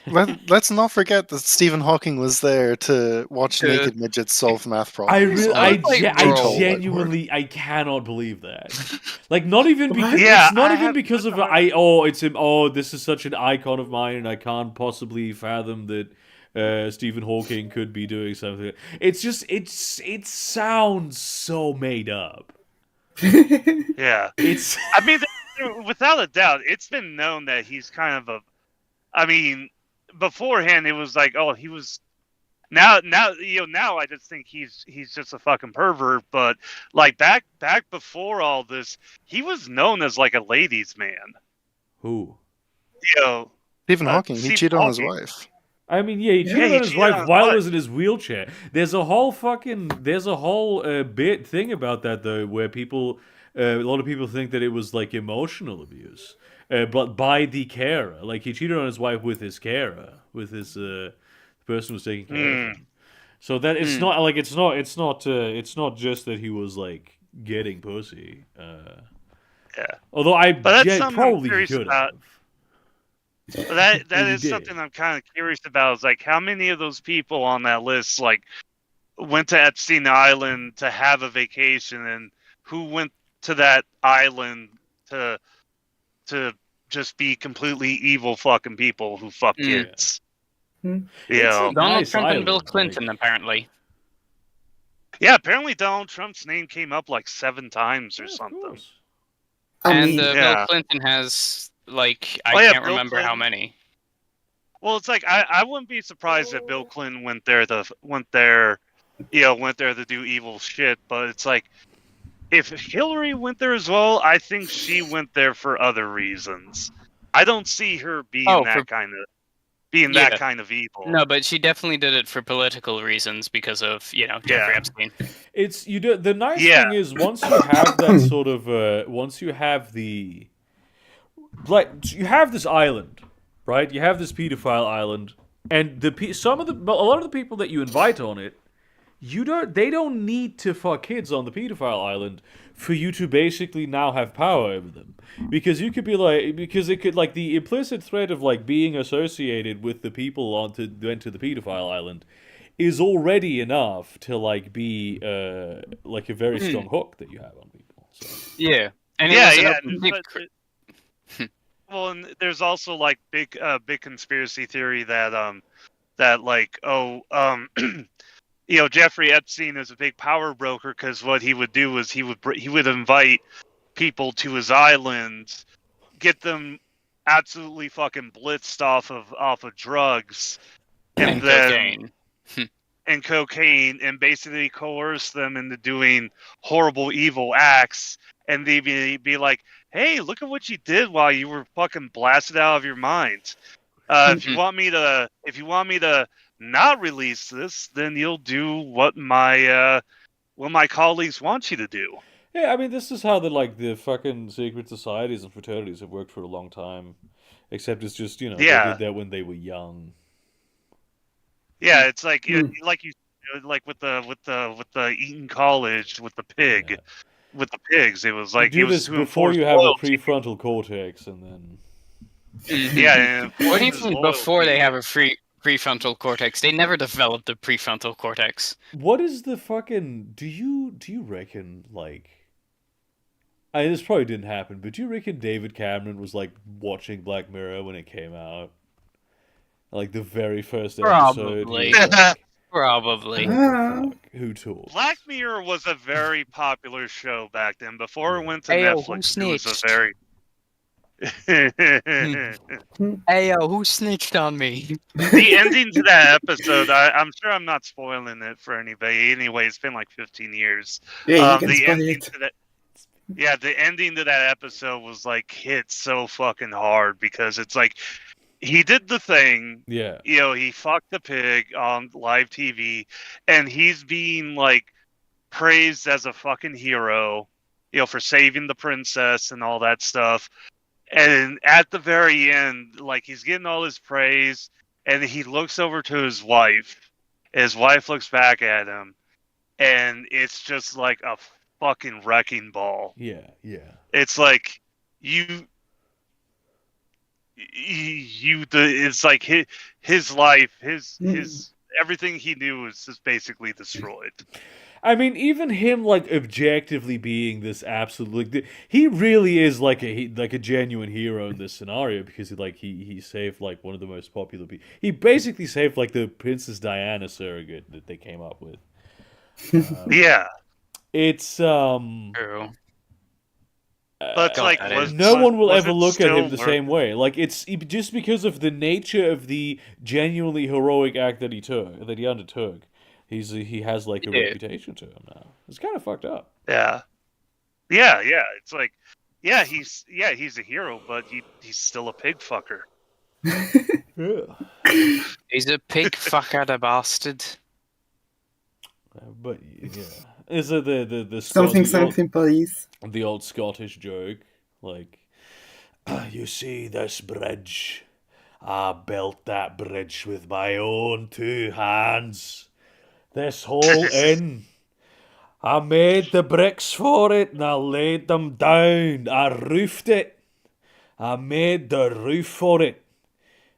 Let's not forget that Stephen Hawking was there to watch naked midgets solve math problems. I genuinely, I cannot believe that. Like, not even because it's not even because of it's him. Oh, this is such an icon of mine, and I can't possibly fathom that Stephen Hawking could be doing something. It's just it sounds so made up. Yeah, I mean, without a doubt, it's been known that he's kind of a. I mean, beforehand it was like, oh, he was. Now I just think he's just a fucking pervert. But like back before all this, he was known as like a ladies' man. Who? Stephen Hawking. He cheated on his wife. I mean, he cheated on his wife while he was in his wheelchair. There's a whole bit thing about that though, where a lot of people think that it was like emotional abuse. But by the carer, like he cheated on his wife with his carer, with his the person who was taking care of him. So that it's not like it's not just that he was like getting pussy. Although probably could have. That is something I'm kind of curious about. Is like how many of those people on that list like went to Epstein Island to have a vacation, and who went to that island to just be completely evil fucking people who fuck kids. Donald Trump and Bill Clinton, apparently. Yeah, apparently Donald Trump's name came up like 7 times or something. Bill Clinton has like I can't remember how many. Well, it's like I wouldn't be surprised if Bill Clinton went there to do evil shit, but it's like if Hillary went there as well, I think she went there for other reasons. I don't see her being that kind of evil. No, but she definitely did it for political reasons because of Jeffrey Epstein. It's the nice thing is once you have that sort of once you have the you have this island, right? You have this pedophile island, and a lot of the people that you invite on it, they don't need to fuck kids on the pedophile island for you to basically now have power over them, because you could be because it could the implicit threat of being associated with the people went to the pedophile island is already enough to be a very strong hook that you have on people. So. Yeah, and well, and there's also big conspiracy theory that Jeffrey Epstein is a big power broker, because what he would do is he would invite people to his island, get them absolutely fucking blitzed off of drugs, and then cocaine, and basically coerce them into doing horrible, evil acts, and they'd be like, "Hey, look at what you did while you were fucking blasted out of your mind. If you want me to not release this, then you'll do what my colleagues want you to do." Yeah, I mean, this is how the fucking secret societies and fraternities have worked for a long time, except it's just they did that when they were young. Yeah, it's like with the Eton College with the pig. Yeah. With the pigs, it was you do this before you have a prefrontal cortex, and then what do you mean before they have a prefrontal cortex? They never developed the prefrontal cortex. What is the fucking? Do you reckon this probably didn't happen, but do you reckon David Cameron was watching Black Mirror when it came out? The very first episode. Probably. Probably. Who told? Black Mirror was a very popular show back then. Before it went to Netflix, it was a very... Hey, who snitched on me? The ending to that episode, I'm sure I'm not spoiling it for anybody. Anyway, it's been 15 years. Yeah, the ending to that episode was hit so fucking hard, because it's he did the thing. Yeah. He fucked the pig on live TV, and he's being praised as a fucking hero, for saving the princess and all that stuff. And at the very end, he's getting all his praise, and he looks over to his wife. His wife looks back at him, and it's just a fucking wrecking ball. Yeah, yeah. It's it's his life, his everything he knew was just basically destroyed. I mean, even him objectively being this absolute he really is a genuine hero in this scenario, because he saved one of the most popular people. He basically saved the Princess Diana surrogate that they came up with. Yeah, it's True. But no one will ever look at him the same way. It's just because of the nature of the genuinely heroic act that he undertook. He has a reputation to him now. It's kind of fucked up. Yeah. It's he's a hero, but he's still a pig fucker. Yeah. He's a pig fucker, the bastard. But yeah. Is it the something police? The old Scottish joke, you see this bridge? I built that bridge with my own 2 hands. This whole inn, I made the bricks for it, and I laid them down. I roofed it. I made the roof for it.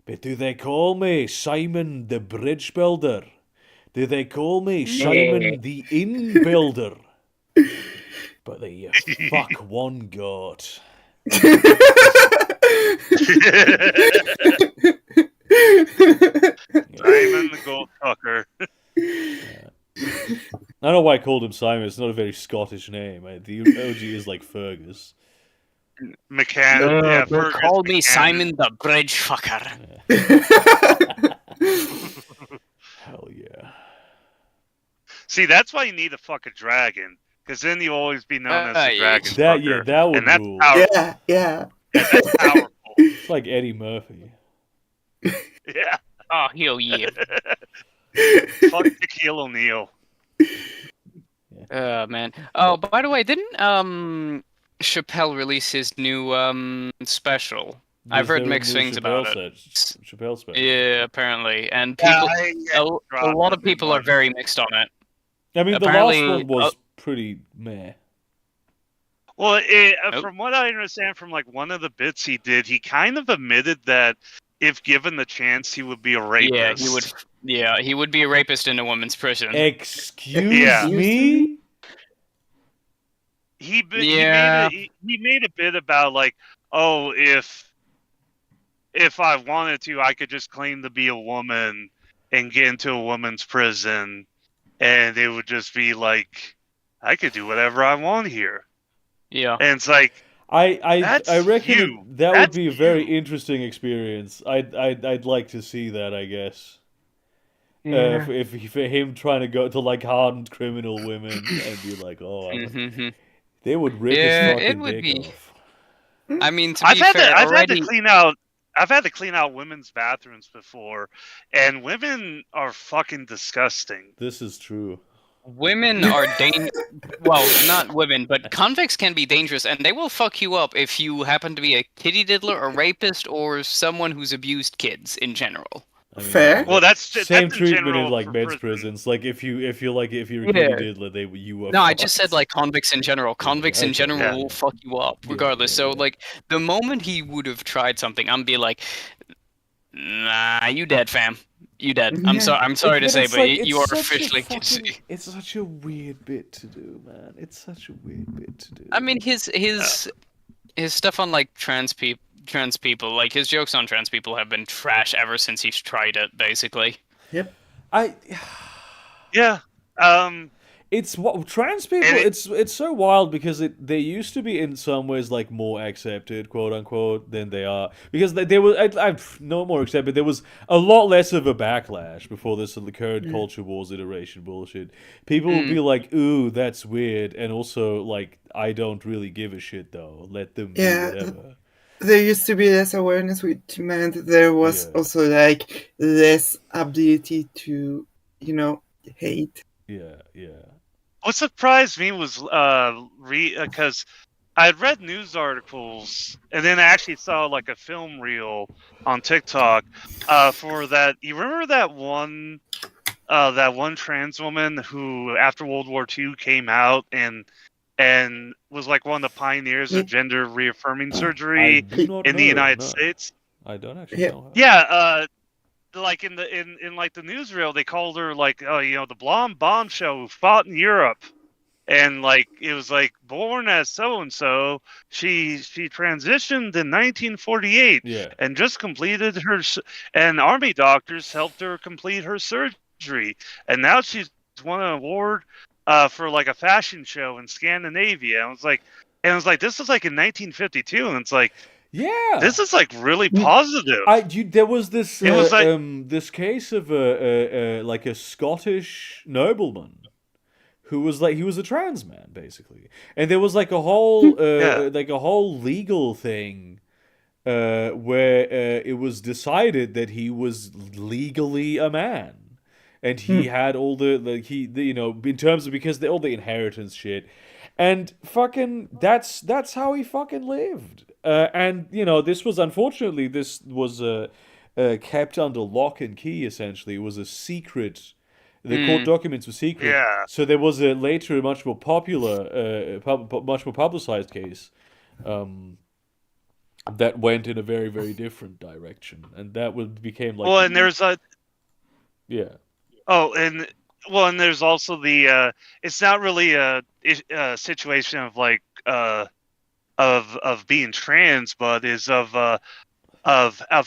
But do they call me Simon the Bridge Builder? Do they call me Simon the Inn Builder? But you fuck one goat. Simon the goat fucker. Yeah. I don't know why I called him Simon. It's not a very Scottish name. The OG is Fergus. McCann. Yeah, Fergus. Call me Simon the Bridge Fucker. Hell yeah. See, that's why you need to fuck a dragon. because then you'll always be known as the dragon that fucker, that would and that's rule. powerful. Yeah. Yeah, that's powerful. It's like Eddie Murphy. Yeah. Oh, hell yeah. Fuck Shaquille O'Neal. Man. Oh, by the way, didn't Chappelle release his new special? I've heard mixed things about it. Chappelle special. Yeah, apparently, and people, a lot of people are very mixed on it. I mean, apparently, the last one was pretty meh. Well, from what I understand from like one of the bits he did, he kind of admitted that if given the chance, he would be a rapist. Yeah, he would. Yeah, he would be a rapist in a women's prison. Excuse me. He made a bit about like, oh, if I wanted to, I could just claim to be a woman and get into a woman's prison, and it would just be like, I could do whatever I want here. Yeah, and it's like, I reckon that would be a very interesting experience. I'd like to see that, I guess. Yeah. For him trying to go to like hardened criminal women and be like, oh, they would rip his fucking dick off. I mean, I've had to clean out women's bathrooms before, and women are fucking disgusting. This is true. Women are well, not women, but convicts can be dangerous, and they will fuck you up if you happen to be a kitty diddler, a rapist, or someone who's abused kids in general. I mean, fair. Well, that's same that's treatment in like men's prison. prisons. Like if you're a kitty diddler, you are. No, I just said like convicts in general. Convicts in general will fuck you up regardless. So like the moment he would have tried something, I'm be like, nah, you dead, fam. You dead. I'm sorry to say, but you are officially guilty. It's such a weird bit to do, man. It's such a weird bit to do. I mean, his stuff on like trans people, like his jokes on trans people have been trash ever since he's tried it, basically. Yep. Yeah. It's what trans people. It's so wild because they used to be in some ways like more accepted, quote unquote, than they are, because they were no more accepted. There was a lot less of a backlash before this current culture wars iteration bullshit. People would be like, "Ooh, that's weird," and also like, "I don't really give a shit though. Let them do whatever." There used to be less awareness, which meant there was also like less ability to, hate. Yeah. What surprised me was because I had read news articles and then I actually saw like a film reel on TikTok for that. You remember that one trans woman who after World War II came out and was like one of the pioneers of gender reaffirming surgery in the United States? I don't actually know her. Yeah, like in like the newsreel, they called her like the blonde bombshell who fought in Europe, and like it was like born as so and so. She transitioned in 1948, and just completed her. And army doctors helped her complete her surgery, and now she's won an award for like a fashion show in Scandinavia. And it was like this was like in 1952, and it's like. Yeah, this is like really positive. There was this this case of a Scottish nobleman who was like he was a trans man basically, and there was like a whole legal thing where it was decided that he was legally a man, and he had all in terms of because all the inheritance shit, and fucking that's how he fucking lived. And this was unfortunately kept under lock and key. Essentially, it was a secret. The court documents were secret. Yeah. So there was a later much more popular, much more publicized case that went in a very, very different direction, and that became like. Well, and there's a. Yeah. Oh, and there's also the. It's not really a situation of like. Of being trans, but is of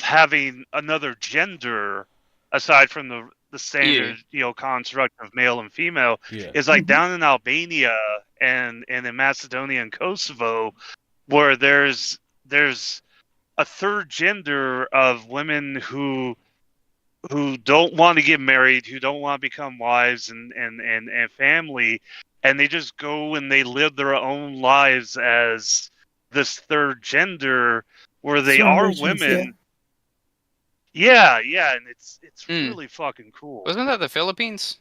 having another gender aside from the standard construct of male and female. Is like down in Albania and in Macedonia and Kosovo, where there's a third gender of women who don't want to get married, who don't want to become wives and family. and they just go and they live their own lives as this third gender where they are women. Yeah, and it's really fucking cool. Wasn't that the Philippines?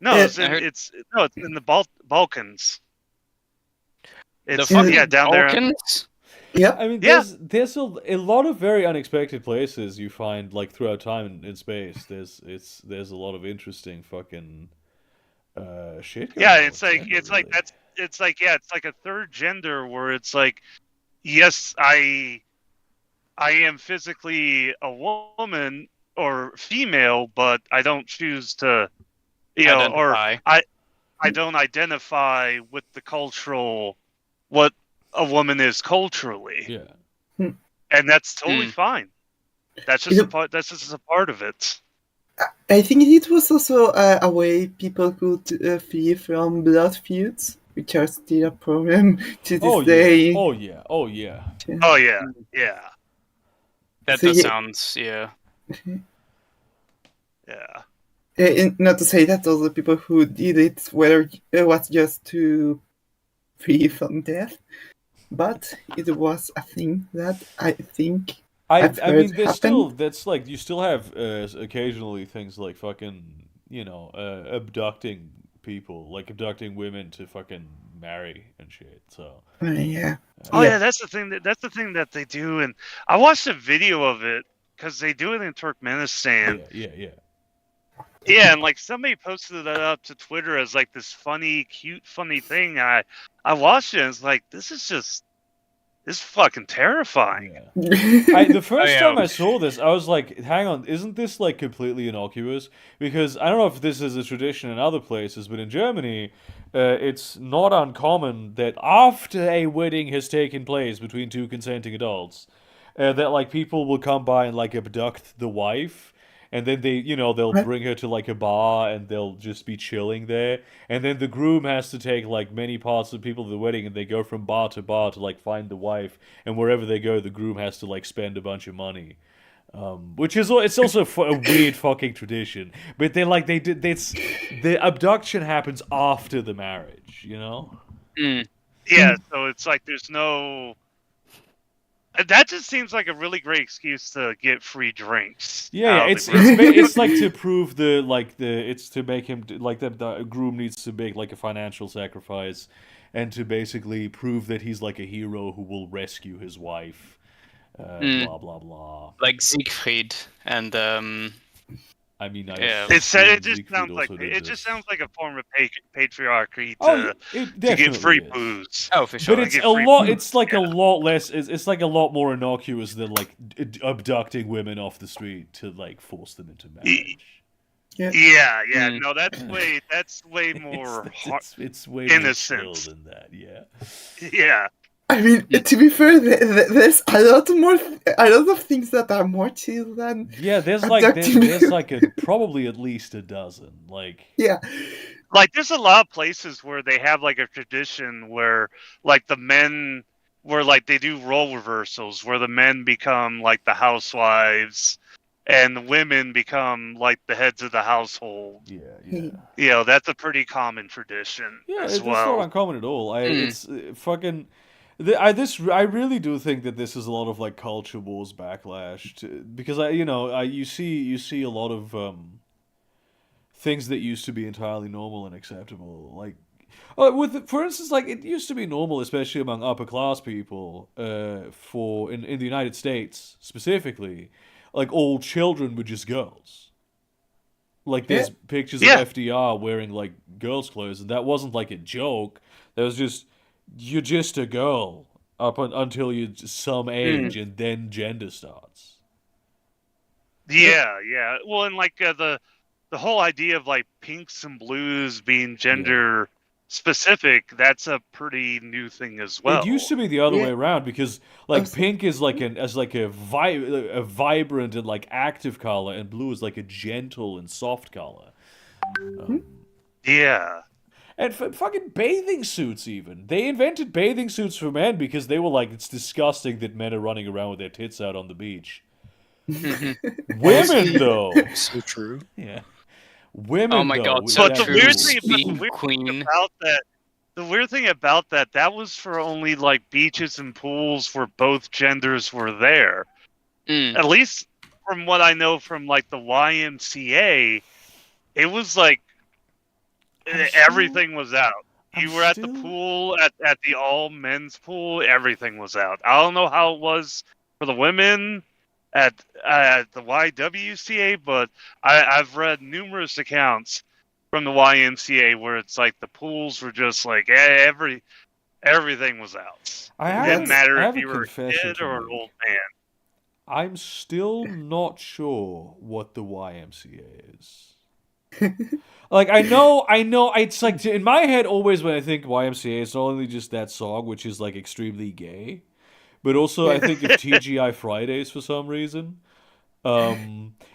No, it's in the Balkans. It's down Balkans? there. Yeah, I mean, there's a lot of very unexpected places you find like throughout time in space. There's a lot of interesting fucking shit. It's like a third gender where it's like, yes, I am physically a woman or female, but I don't choose to, identify. or I don't identify with the cultural what a woman is culturally. Yeah. And that's totally fine. That's just a part. That's just a part of it. I think it was also a way people could flee from blood feuds, which are still a problem to this day. Oh yeah. That does sounds, yeah. Yeah. Not to say that all the people who did it was just to free from death, but it was a thing that I think I mean, that's like you still have occasionally things like fucking abducting people, like abducting women to fucking marry and shit. So yeah. That's the thing that they do, and I watched a video of it because they do it in Turkmenistan. Yeah, and like somebody posted that up to Twitter as like this funny thing. I watched it and it's like, this is fucking terrifying. Yeah. The first time I saw this, I was like, hang on, isn't this like completely innocuous? Because I don't know if this is a tradition in other places, but in Germany, it's not uncommon that after a wedding has taken place between two consenting adults, that like people will come by and like abduct the wife. And then they'll bring her to like a bar and they'll just be chilling there. And then the groom has to take like many parts of the people at the wedding and they go from bar to like find the wife. And wherever they go, the groom has to like spend a bunch of money. Which is, it's also a weird fucking tradition. But the abduction happens after the marriage, you know? Yeah, so it's like there's no... That just seems like a really great excuse to get free drinks. Yeah, it's like to prove it's to make him like the groom needs to make like a financial sacrifice, and to basically prove that he's like a hero who will rescue his wife. Blah blah blah. Like Siegfried and I mean, it just sounds like a form of patriarchy to get free booze. Oh, for sure. But it's a lot. It's like a lot less. It's like a lot more innocuous than like abducting women off the street to like force them into marriage. Yeah. No, that's way more. It's way innocent more chill than that. Yeah. Yeah. I mean, to be fair, there's a lot of things that are more chill than there's probably at least a dozen. Like there's a lot of places where they have like a tradition where like the men where like they do role reversals where the men become like the housewives and the women become like the heads of the household. Yeah. That's a pretty common tradition. It's not uncommon at all. It's fucking. I really do think that this is a lot of like culture wars backlash because you see a lot of things that used to be entirely normal and acceptable, like for instance, like it used to be normal, especially among upper class people, in the United States specifically, like all children were just girls. Like there's pictures of FDR wearing like girls' clothes, and that wasn't like a joke. That was just. You're just a girl until you're some age, and then gender starts. Yeah. Well, and like the whole idea of like pinks and blues being gender specific, that's a pretty new thing as well. It used to be the other way around because like pink is like a vibrant and like active color, and blue is like a gentle and soft color. Yeah. And fucking bathing suits, even. They invented bathing suits for men because they were like, it's disgusting that men are running around with their tits out on the beach. Women, though. So true. Yeah. Women, oh my though, god, so But the true. weird Speak queen. the weird thing about that was for only like beaches and pools where both genders were there. Mm. At least from what I know from like the YMCA, it was like everything was out. You were at the pool, at the all men's pool, everything was out. I don't know how it was for the women at the YWCA, but I've read numerous accounts from the YMCA where it's like the pools were just like everything was out. It didn't matter if you were a kid or an old man. I'm still not sure what the YMCA is. Like, I know, it's like, in my head, always when I think YMCA, it's not only just that song, which is, like, extremely gay, but also I think of TGI Fridays for some reason.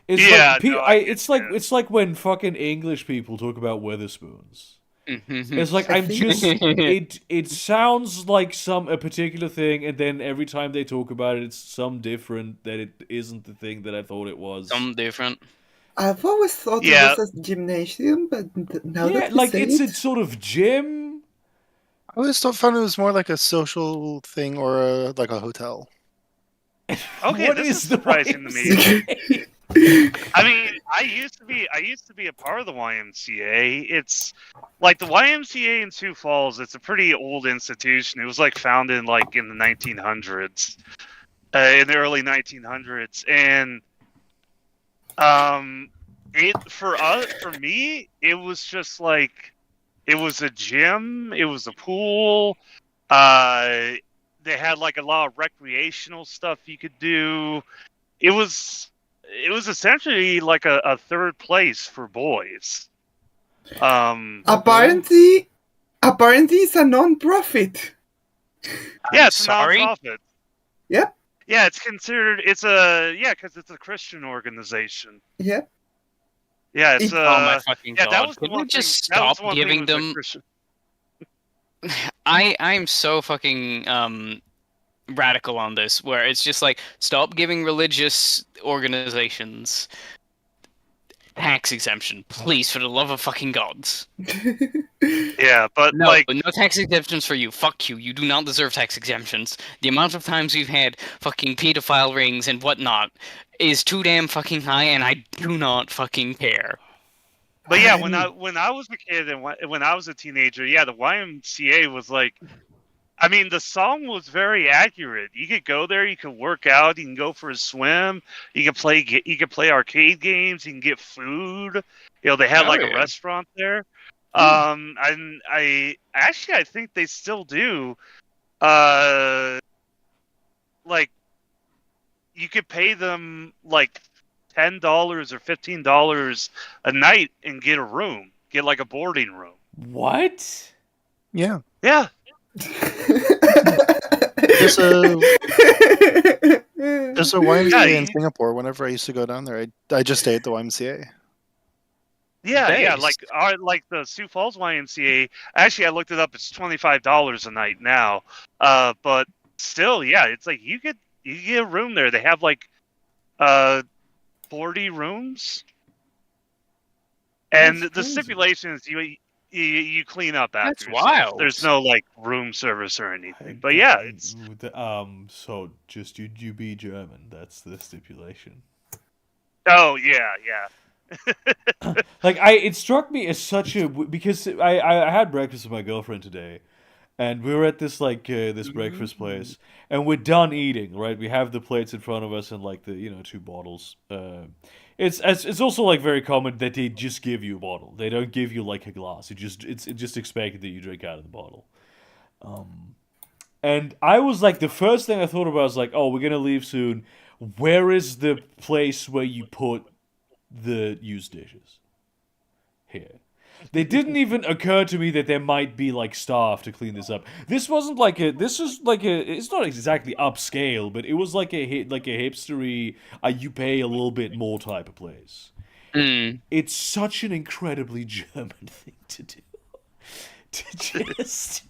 It's like when fucking English people talk about Weatherspoons. It's like, it sounds like a particular thing, and then every time they talk about it, it's some different, that it isn't the thing that I thought it was. Some different. I've always thought it was a gymnasium, but now that you say it's a sort of gym. I always found it was more like a social thing or like a hotel. Okay, this is surprising to me. I mean, I used to be a part of the YMCA. It's like the YMCA in Sioux Falls. It's a pretty old institution. It was like founded in the 1900s, in the early 1900s, and for me, it was just like it was a gym. It was a pool. They had like a lot of recreational stuff you could do. It was essentially like a third place for boys. Apparently it's a non-profit. Yeah, it's a non-profit. Yep. Yeah, it's considered. Because it's a Christian organization. Yep. Yeah, it's oh my fucking god! That was Could we just stop giving them? I'm so fucking radical on this, where it's just like, stop giving religious organizations tax exemption, please, for the love of fucking gods. Yeah, but no tax exemptions for you. Fuck you. You do not deserve tax exemptions. The amount of times we've had fucking pedophile rings and whatnot is too damn fucking high, and I do not fucking care. But yeah, when I was a kid and when I was a teenager, yeah, the YMCA was like, I mean, the song was very accurate. You could go there, you could work out, you can go for a swim, you could play arcade games, you can get food. They had a restaurant there. And I think they still do. You could pay them like $10 or $15 a night and get a room, get like a boarding room. What? Yeah. Yeah. There's a YMCA in Singapore. Whenever I used to go down there, I just stayed at the YMCA. Yeah, like the Sioux Falls YMCA. Actually, I looked it up. It's $25 a night now. But still, yeah, it's like you get a room there. They have like 40 rooms, and the stipulation is you clean up after. That's wild. There's no like room service or anything. But yeah, it's so just you be German. That's the stipulation. Oh yeah. Like it struck me as such because I had breakfast with my girlfriend today, and we were at this this breakfast place, and we're done eating. Right, we have the plates in front of us and like the 2 bottles. It's also like very common that they just give you a bottle. They don't give you like a glass. It's just expected that you drink out of the bottle. And I was like, the first thing I thought about was like, oh, we're gonna leave soon. Where is the place where you put the used dishes? Here. It didn't even occur to me that there might be like staff to clean this up. This wasn't like it's not exactly upscale, but it was like a hipstery, you pay a little bit more type of place. It's such an incredibly German thing to do. To just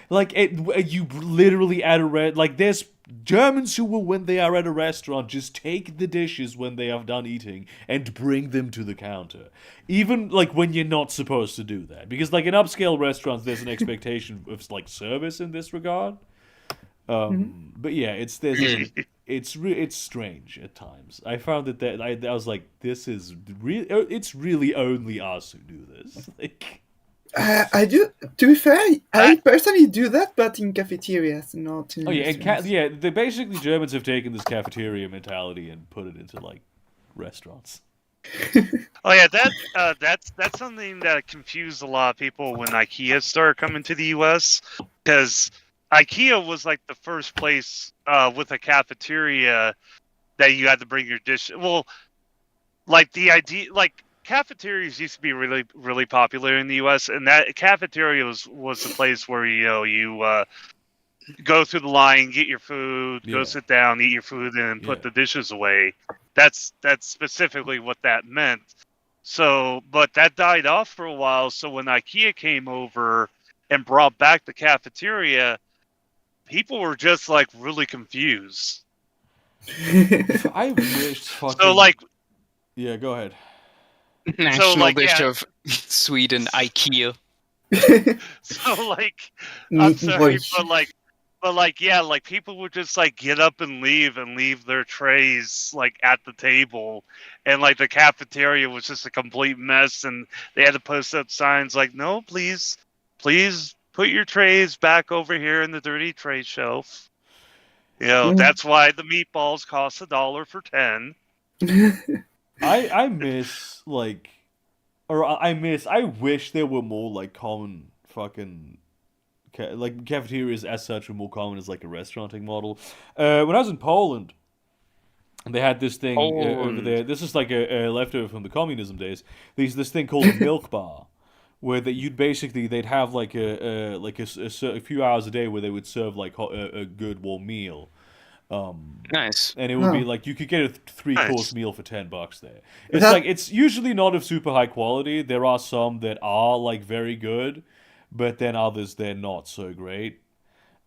like you literally at a there's Germans who will, when they are at a restaurant, just take the dishes when they are done eating and bring them to the counter. Even, like, when you're not supposed to do that. Because, like, in upscale restaurants, there's an expectation of, like, service in this regard. But yeah, it's strange at times. I found that I was like, this is really, it's really only us who do this. Like, I do. To be fair, I personally do that, but in cafeterias, not in. Oh yeah, they basically Germans have taken this cafeteria mentality and put it into like restaurants. Oh yeah, that's something that confused a lot of people when IKEA started coming to the U.S. because IKEA was like the first place with a cafeteria that you had to bring your dish. Well, like the idea, like cafeterias used to be really, really popular in the U.S. and that cafeteria was the place where you go through the line, get your food, go sit down, eat your food, and put the dishes away. That's specifically what that meant. So, but that died off for a while. So when IKEA came over and brought back the cafeteria, people were just like really confused. I wish fucking. So like, yeah, go ahead. National dish of Sweden, IKEA. So like, I'm sorry, but like, yeah, like people would just like get up and leave their trays like at the table, and like the cafeteria was just a complete mess, and they had to post up signs like, "No, please put your trays back over here in the dirty tray shelf." You know, that's why the meatballs cost $1 for 10. I miss like, or I wish there were more like common fucking. Like cafeterias as such were more common as like a restauranting model. When I was in Poland, they had this thing over there. This is like a leftover from the communism days. There's this thing called a milk bar, where they'd have like a few hours a day where they would serve like a good warm meal. Nice. And it would be like you could get a 3-course meal for $10 there. It's like it's usually not of super high quality. There are some that are like very good, but then others they're not so great.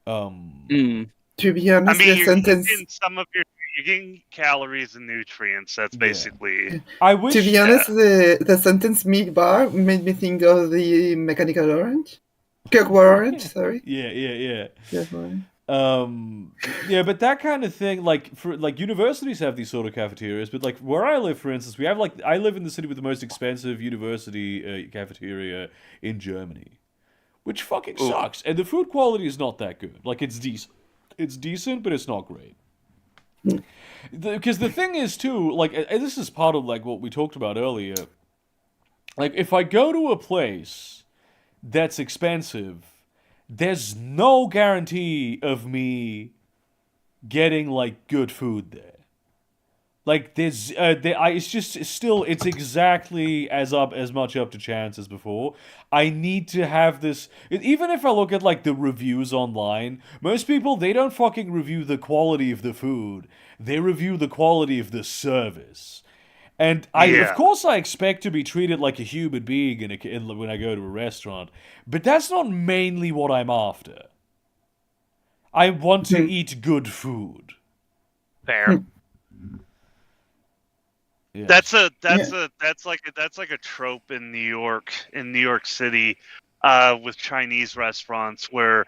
To be honest, I mean, the sentence. You're getting calories and nutrients. That's basically. I wish. To be honest, the sentence "meat bar" made me think of the Mechanical Orange, Clockwork Orange. Sorry. Yeah. Yeah, yeah, but that kind of thing, like for like universities have these sort of cafeterias, but like where I live, for instance, we have like I live in the city with the most expensive university cafeteria in Germany, which fucking sucks, and the food quality is not that good. Like it's decent, but it's not great. Because the thing is too, like this is part of like what we talked about earlier. Like if I go to a place that's expensive, there's no guarantee of me getting like good food there. Like it's exactly as much up to chance as before. I need to have this. Even if I look at like the reviews online, most people they don't fucking review the quality of the food. They review the quality of the service. And of course, I expect to be treated like a human being when I go to a restaurant, but that's not mainly what I'm after. I want to eat good food. Fair. Yeah. That's like a trope in New York City, with Chinese restaurants where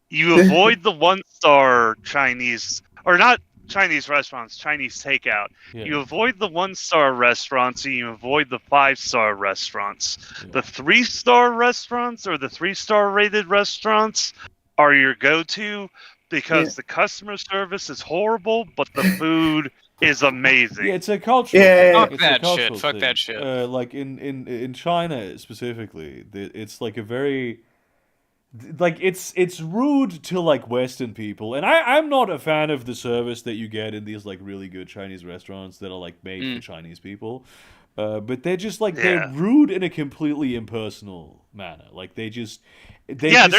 you avoid the 1-star Chinese, or not Chinese restaurants, Chinese takeout. Yeah. You avoid the 1-star restaurants and you avoid the 5-star restaurants. Yeah. The 3-star restaurants or the 3-star rated restaurants are your go-to because the customer service is horrible, but the food is amazing. Yeah, it's a cultural thing. Fuck that shit. Like in China specifically, it's like a very like it's rude to like Western people, and I'm not a fan of the service that you get in these like really good Chinese restaurants that are like made for Chinese people. But they're just like they're rude in a completely impersonal manner. Like they're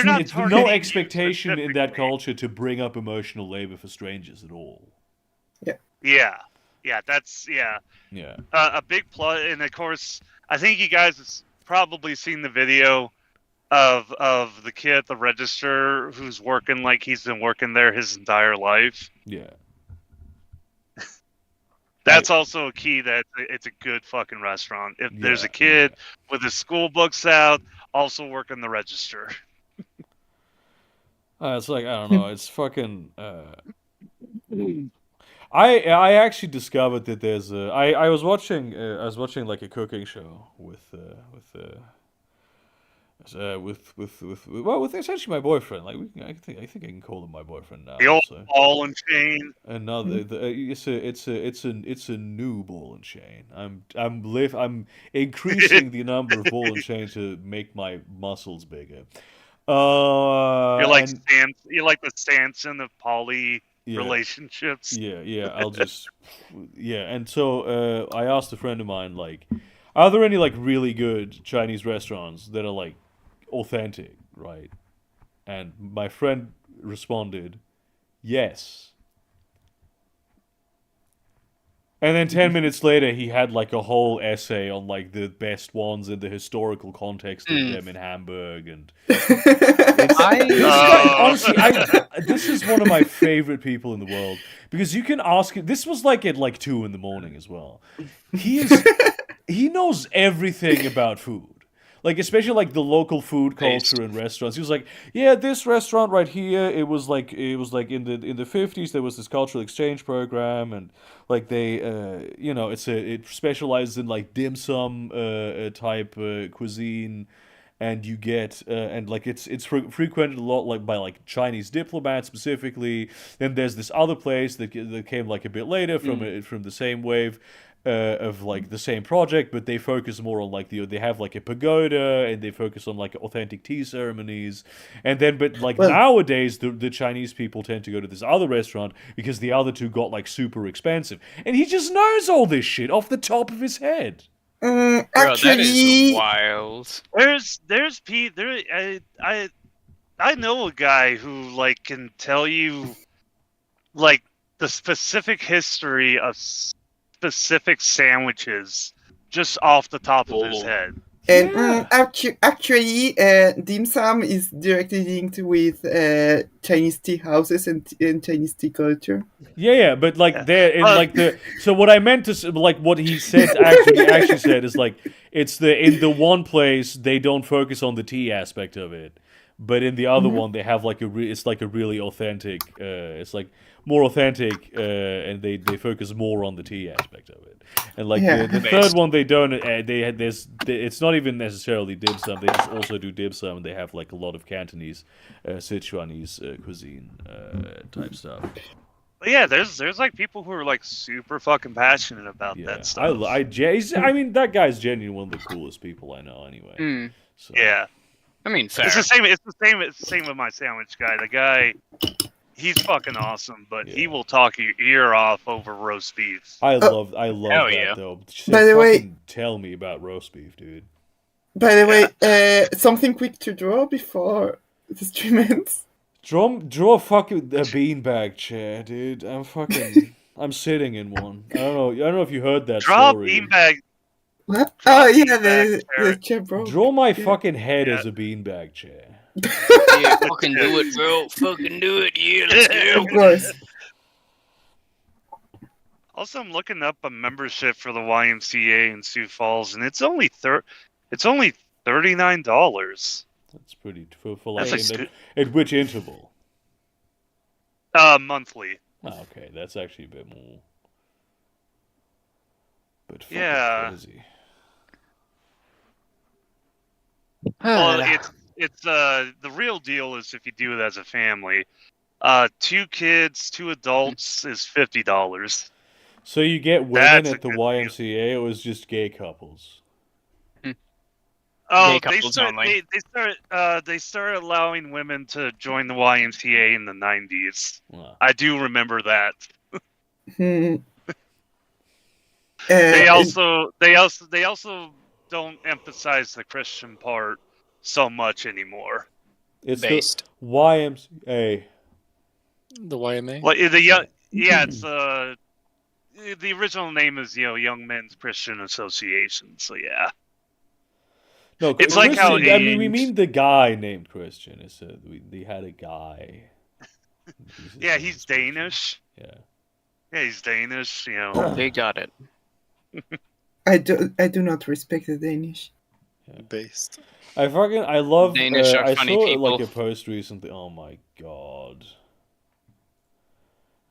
not. It's no expectation in that culture to bring up emotional labor for strangers at all. Yeah, that's a big plus. And of course, I think you guys have probably seen the video of the kid at the register who's working like he's been working there his entire life. Yeah. That's also a key that it's a good fucking restaurant. If there's a kid with his school books out, also working the register. It's like, I don't know, it's fucking I actually discovered that there's I was watching like a cooking show with essentially my boyfriend. Like I think I can call him my boyfriend now. The old So. ball and chain. Another, it's a new ball and chain. I'm increasing the number of ball and chain to make my muscles bigger. You're like you're like the Samson of poly relationships. Yeah. I'll just and so I asked a friend of mine, like, are there any like really good Chinese restaurants that are like authentic, right? And my friend responded, yes. And then 10 minutes later, he had like a whole essay on like the best ones in the historical context of them in Hamburg, and this guy, honestly, this is one of my favorite people in the world because you can ask him. This was like at like 2 a.m. as well. He knows everything about food. Like, especially, like, the local food culture and restaurants. He was like, yeah, this restaurant right here, it was like in the 50s, there was this cultural exchange program, and, like, they, it specializes in, like, dim sum type cuisine, and you get, and, like, it's frequented a lot, like, by, like, Chinese diplomats specifically. Then there's this other place that came, like, a bit later from the same wave. Of like the same project, but they focus more on like they have like a pagoda, and they focus on like authentic tea ceremonies, and then nowadays the Chinese people tend to go to this other restaurant because the other two got like super expensive, and he just knows all this shit off the top of his head. Bro, that is wild. I know a guy who like can tell you like the specific history of specific sandwiches just off the top of his head. And actually, dim sum is directly linked with Chinese tea houses and Chinese tea culture. Yeah, but like so what I meant to like what he said actually said is like it's in the one place they don't focus on the tea aspect of it, but in the other one they have like it's like a really authentic it's like more authentic and they focus more on the tea aspect of it, and like the third one they don't it's not even necessarily dim sum, they just also do dim sum, and they have like a lot of Cantonese Sichuanese cuisine type stuff. But yeah, there's like people who are like super fucking passionate about that stuff. I mean that guy's genuinely one of the coolest people I know anyway. So. Yeah. I mean, fair. It's the same with my sandwich guy. The guy, he's fucking awesome, but he will talk your ear off over roast beef. I love that though. By the way, tell me about roast beef, dude. By the way, something quick to draw before the stream ends. Draw fucking a beanbag chair, dude. I'm sitting in one. I don't know if you heard that story. Draw beanbag. What? Oh yeah, the chair broke. Draw my fucking head as a beanbag chair. Yeah, fucking do it, bro. Fucking do it. Yeah, let's go. Of course. Also, I'm looking up a membership for the YMCA in Sioux Falls, and it's only $39. That's pretty for like at which interval? Monthly. Oh, okay, that's actually a bit more. But crazy. Well, it's the real deal is if you do it as a family. 2 kids, 2 adults is $50. So you get women at the YMCA, or is just gay couples? Oh, they start allowing women to join the YMCA in the 90s. Wow. I do remember that. They also don't emphasize the Christian part so much anymore. It's based the YMCA. The YMA? Well, it's the original name is Young Men's Christian Association. So yeah. No, it's like how I mean, we mean the guy named Christian. They had a guy. Yeah, he's Danish. Yeah. Yeah, he's Danish. You know, They got it. I do not respect the Danish. Yeah. Based. I love. Danish are I funny saw people. like a post recently. Oh my god.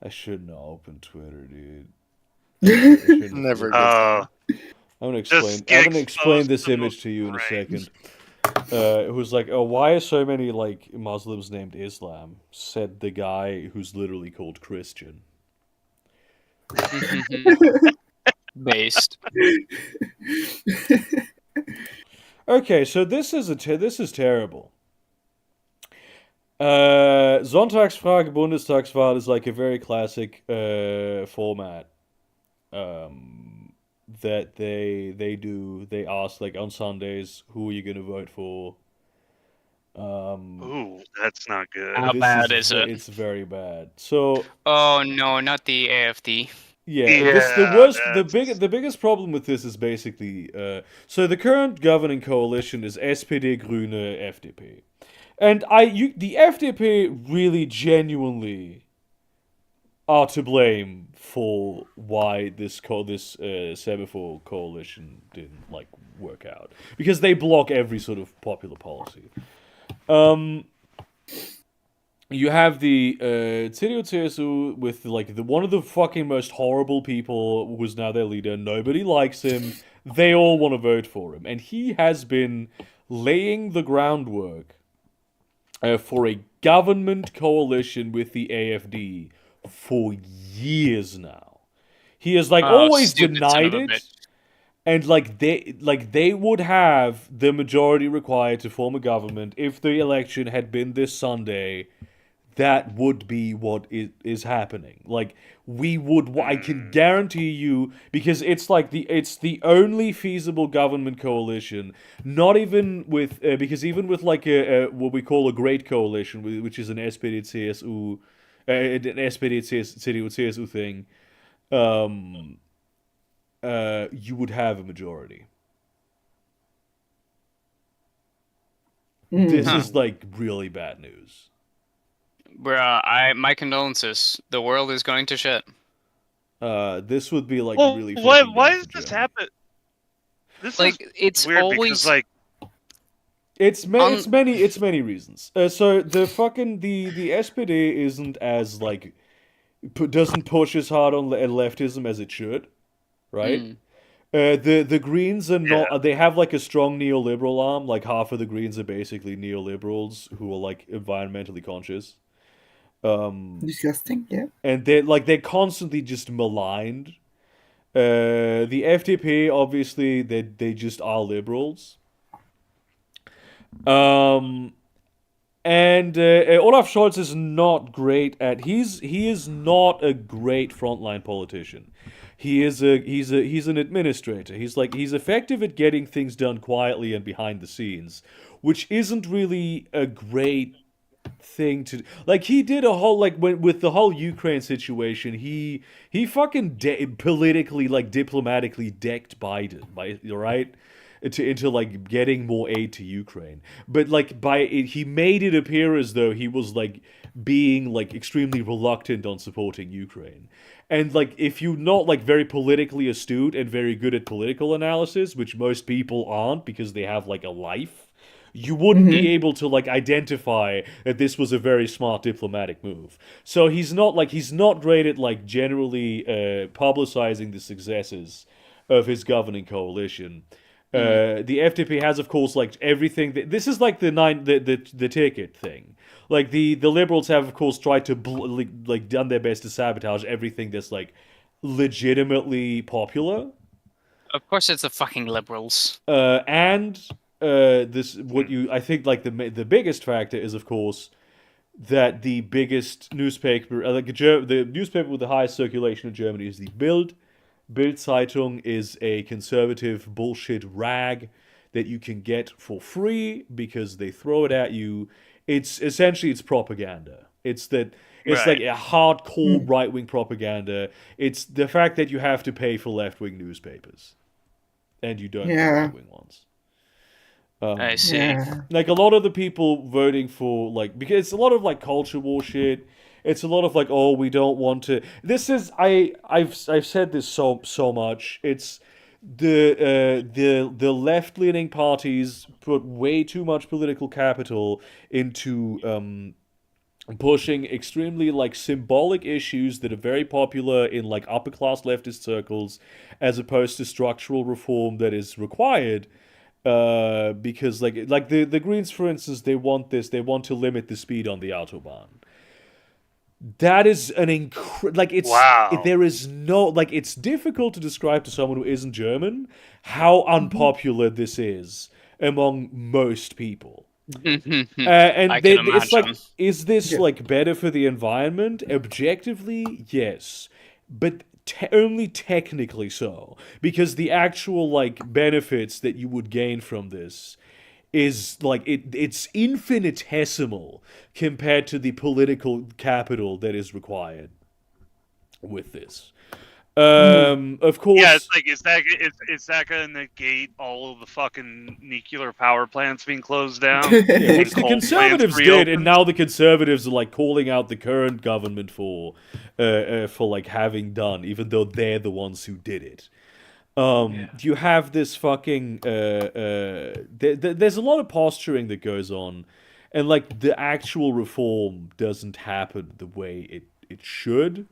I shouldn't have opened Twitter, dude. Never. I'm gonna explain this image to you in a second. It was like, oh, why are so many like Muslims named Islam? Said the guy who's literally called Christian. Based. Okay, so this is terrible. Sonntagsfrage Bundestagswahl is like a very classic format that they do. They ask like on Sundays, who are you gonna vote for? ooh, that's not good. How bad is it? It's very bad. So. Oh no, not the AFD. Yeah, the biggest problem with this is basically so the current governing coalition is SPD, Grüne, FDP, and the FDP really genuinely are to blame for why this semaphore coalition didn't like work out, because they block every sort of popular policy. You have the CDU-CSU with like one of the fucking most horrible people who's now their leader. Nobody likes him. They all want to vote for him, and he has been laying the groundwork for a government coalition with the AFD for years now. He has like always denied it. And they would have the majority required to form a government if the election had been this Sunday. That would be what is happening. Like I can guarantee you, because it's the only feasible government coalition. Not even with because even with like a what we call a great coalition, which is an SPD CSU, an SPD CDU CSU thing, you would have a majority. This is like really bad news. Bruh, my condolences. The world is going to shit. This would be like really. Why does this happen? This like it's weird always because like it's many reasons. So the SPD isn't as like doesn't push as hard on leftism as it should, right? The Greens are not. They have like a strong neoliberal arm. Like half of the Greens are basically neoliberals who are like environmentally conscious. Disgusting, yeah. And they're constantly just maligned. The FDP, obviously, they just are liberals. And Olaf Scholz is not great at. He is not a great frontline politician. He's an administrator. He's effective at getting things done quietly and behind the scenes, which isn't really a great thing to like. He did a whole with the whole Ukraine situation. He fucking politically diplomatically decked Biden, right? Into like getting more aid to Ukraine, but he made it appear as though he was like being like extremely reluctant on supporting Ukraine. And like if you're not like very politically astute and very good at political analysis, which most people aren't because they have like a life, you wouldn't be able to like identify that this was a very smart diplomatic move. So he's not great at like generally publicizing the successes of his governing coalition. The FDP has, of course, like everything. This is like the ticket thing. Like the liberals have, of course, tried to done their best to sabotage everything that's like legitimately popular. Of course, it's the fucking liberals. I think like the biggest factor is, of course, that the biggest newspaper, the newspaper with the highest circulation in Germany is the Bild. Bild Zeitung is a conservative bullshit rag that you can get for free because they throw it at you. It's essentially propaganda. It's like a hardcore right-wing propaganda. It's the fact that you have to pay for left-wing newspapers, and you don't have right-wing ones. I see. Like a lot of the people voting for like because it's a lot of like culture war shit. It's a lot of like, oh, we don't want to. This is I've said this so much. It's the left leaning parties put way too much political capital into pushing extremely like symbolic issues that are very popular in like upper class leftist circles, as opposed to structural reform that is required. Because like the Greens, for instance, they want to limit the speed on the autobahn. That is an there is no like it's difficult to describe to someone who isn't German how unpopular this is among most people. And it's like, is this like better for the environment? Objectively, yes, but only technically so, because the actual like benefits that you would gain from this is like it's infinitesimal compared to the political capital that is required with this. Of course. Yeah, it's like is that gonna negate all of the fucking nuclear power plants being closed down? Yeah, which the conservatives did, and now the conservatives are like calling out the current government for like having done, even though they're the ones who did it. You have this fucking there's a lot of posturing that goes on, and like the actual reform doesn't happen the way it should.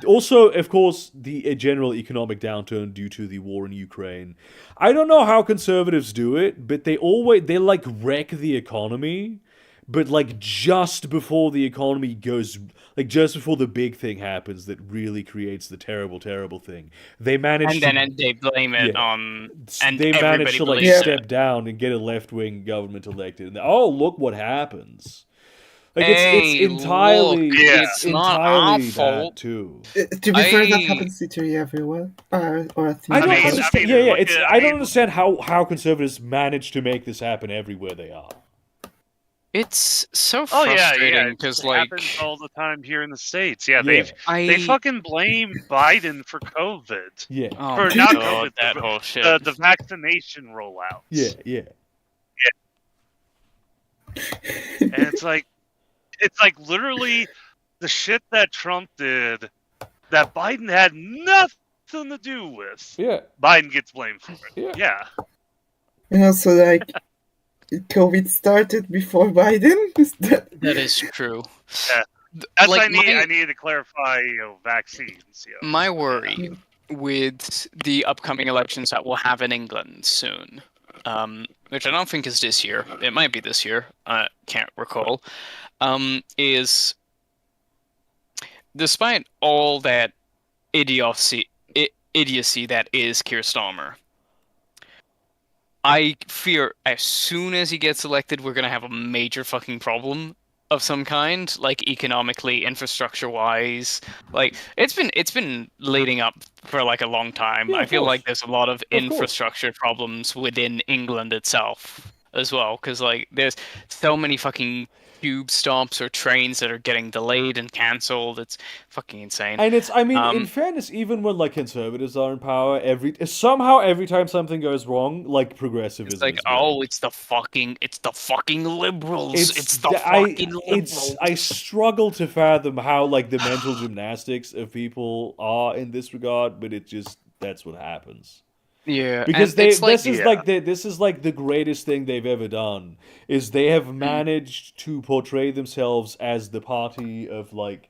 Also, of course, the general economic downturn due to the war in Ukraine. I don't know how conservatives do it, but they like wreck the economy, but like just before the economy goes, like just before the big thing happens that really creates the terrible, terrible thing, they manage and they blame it on, and they manage to like step down and get a left-wing government elected, and oh, look what happens. Like it's entirely, it's not our fault too. To be fair, that happens literally everywhere. I don't understand. I don't understand how conservatives manage to make this happen everywhere they are. It's so frustrating because it happens all the time here in the States. Yeah, they fucking blame Biden for COVID. Yeah, for not COVID, that whole shit. The vaccination rollout. Yeah. And it's like literally the shit that Trump did that Biden had nothing to do with. Yeah. Biden gets blamed for it. Yeah. And also, like, COVID started before Biden. That is true. Yeah. That's like I need to clarify, vaccines. My worry with the upcoming elections that we'll have in England soon, which I don't think is this year. It might be this year. I can't recall. Is despite all that idiocy that is Keir Starmer, I fear as soon as he gets elected, we're gonna have a major fucking problem of some kind, like economically, infrastructure-wise. Like it's been leading up for like a long time. I feel like there's a lot of infrastructure problems within England itself as well, because like there's so many fucking tube stops or trains that are getting delayed and cancelled. It's fucking insane. And it's, I mean, in fairness, even when like conservatives are in power, every time something goes wrong, like progressivism. It's like, it's the fucking liberals. It's the fucking liberals. I struggle to fathom how like the mental gymnastics of people are in this regard, but that's what happens. Yeah, because this is like the greatest thing they've ever done is they have managed to portray themselves as the party of like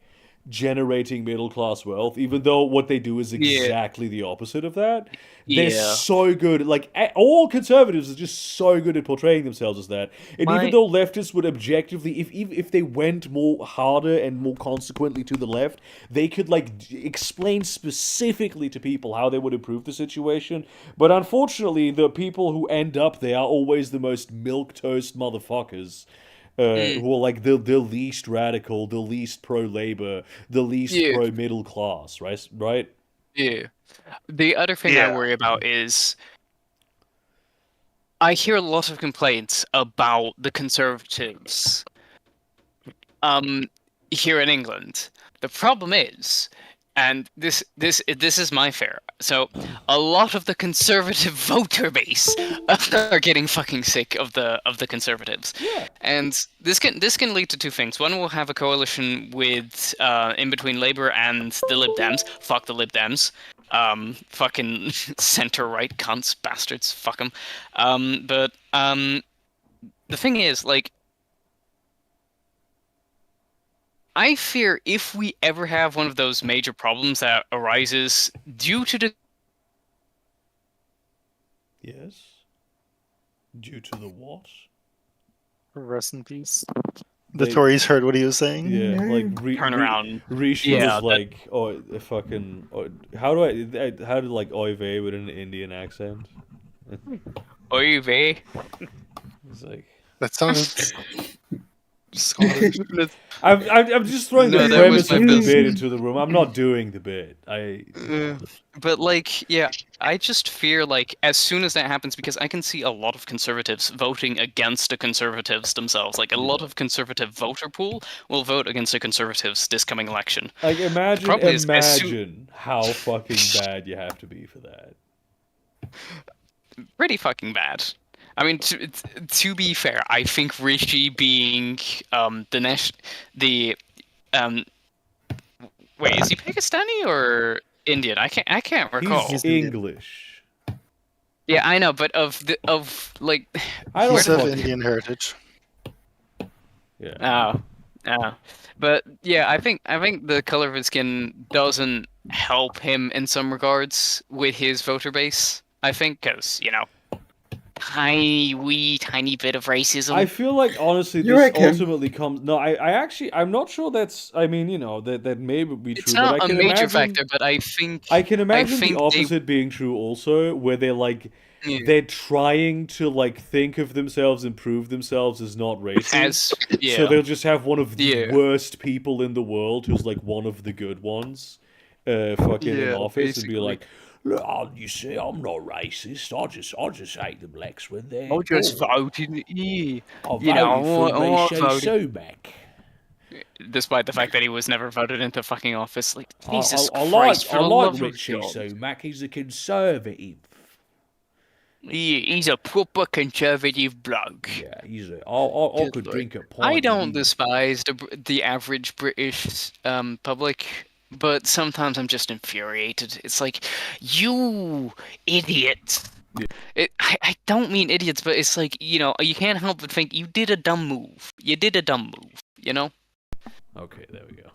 generating middle class wealth, even though what they do is exactly the opposite of that. They're so good. Like all conservatives are just so good at portraying themselves as that. And even though leftists would objectively, if they went more harder and more consequently to the left, they could like explain specifically to people how they would improve the situation. But unfortunately, the people who end up there are always the most milquetoast motherfuckers. Who are like the least radical, the least pro-labor, the least pro-middle class, right? Yeah. The other thing I worry about is I hear a lot of complaints about the Conservatives here in England. The problem is and this is my fear. So a lot of the conservative voter base are getting fucking sick of the conservatives. Yeah. And this can lead to two things. One, we'll have a coalition with in between Labour and the Lib Dems. Fuck the Lib Dems. Fucking center right cunts, bastards. Fuck them. But the thing is, like, I fear if we ever have one of those major problems that arises due to the... Yes. Due to the what? Rest in peace. The Tories heard what he was saying. Yeah, like turn around. Rishi was like, "Oh, fucking." Oh, how do like oy vey with an Indian accent? Oy vey. It's like that sounds Scottish. I'm just throwing the premise of the bit into the room. I'm not doing the bit. But like, yeah, I just fear like as soon as that happens, because I can see a lot of conservatives voting against the conservatives themselves. Like a lot of conservative voter pool will vote against the conservatives this coming election. Like imagine how fucking bad you have to be for that. Pretty fucking bad. I mean, to be fair, I think Rishi being wait, is he Pakistani or Indian? I can't recall. He's English. Yeah, I know, but like I don't have Indian heritage. Yeah. Oh. But yeah, I think the color of his skin doesn't help him in some regards with his voter base. I think because, you know, tiny bit of racism. I feel like honestly this ultimately comes. No, I'm not sure that's. I mean, you know, that may be true. It's not but I can a major imagine, factor, but I can imagine the opposite being true also, where they're like they're trying to like think of themselves and prove themselves as not racist. So they'll just have one of the worst people in the world who's like one of the good ones, fucking in office basically. And be like. Look, you see, I'm not racist. I just hate the blacks when they're. I just voted. Yeah. I voted for Rishi Sunak. Despite the fact that he was never voted into fucking office, like Jesus I Christ, like Rishi Sunak. He's a conservative. He's a proper conservative bloke. Yeah, I could drink a pint. I don't despise the average British public. But sometimes I'm just infuriated. It's like, you idiots. Yeah. I don't mean idiots, but it's like, you know, you can't help but think you did a dumb move. You did a dumb move, you know? Okay, there we go.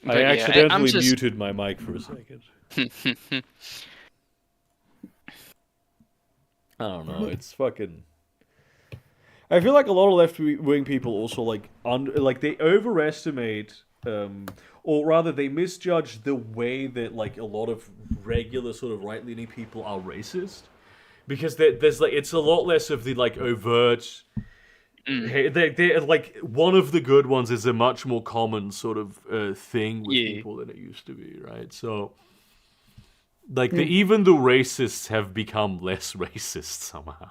I accidentally muted my mic for a second. I don't know, it's fucking... I feel like a lot of left-wing people also, like they overestimate... or rather, they misjudge the way that like a lot of regular sort of right-leaning people are racist, because there's like it's a lot less of the like overt. They're like one of the good ones is a much more common sort of thing with people than it used to be, right? So, like even the racists have become less racist somehow.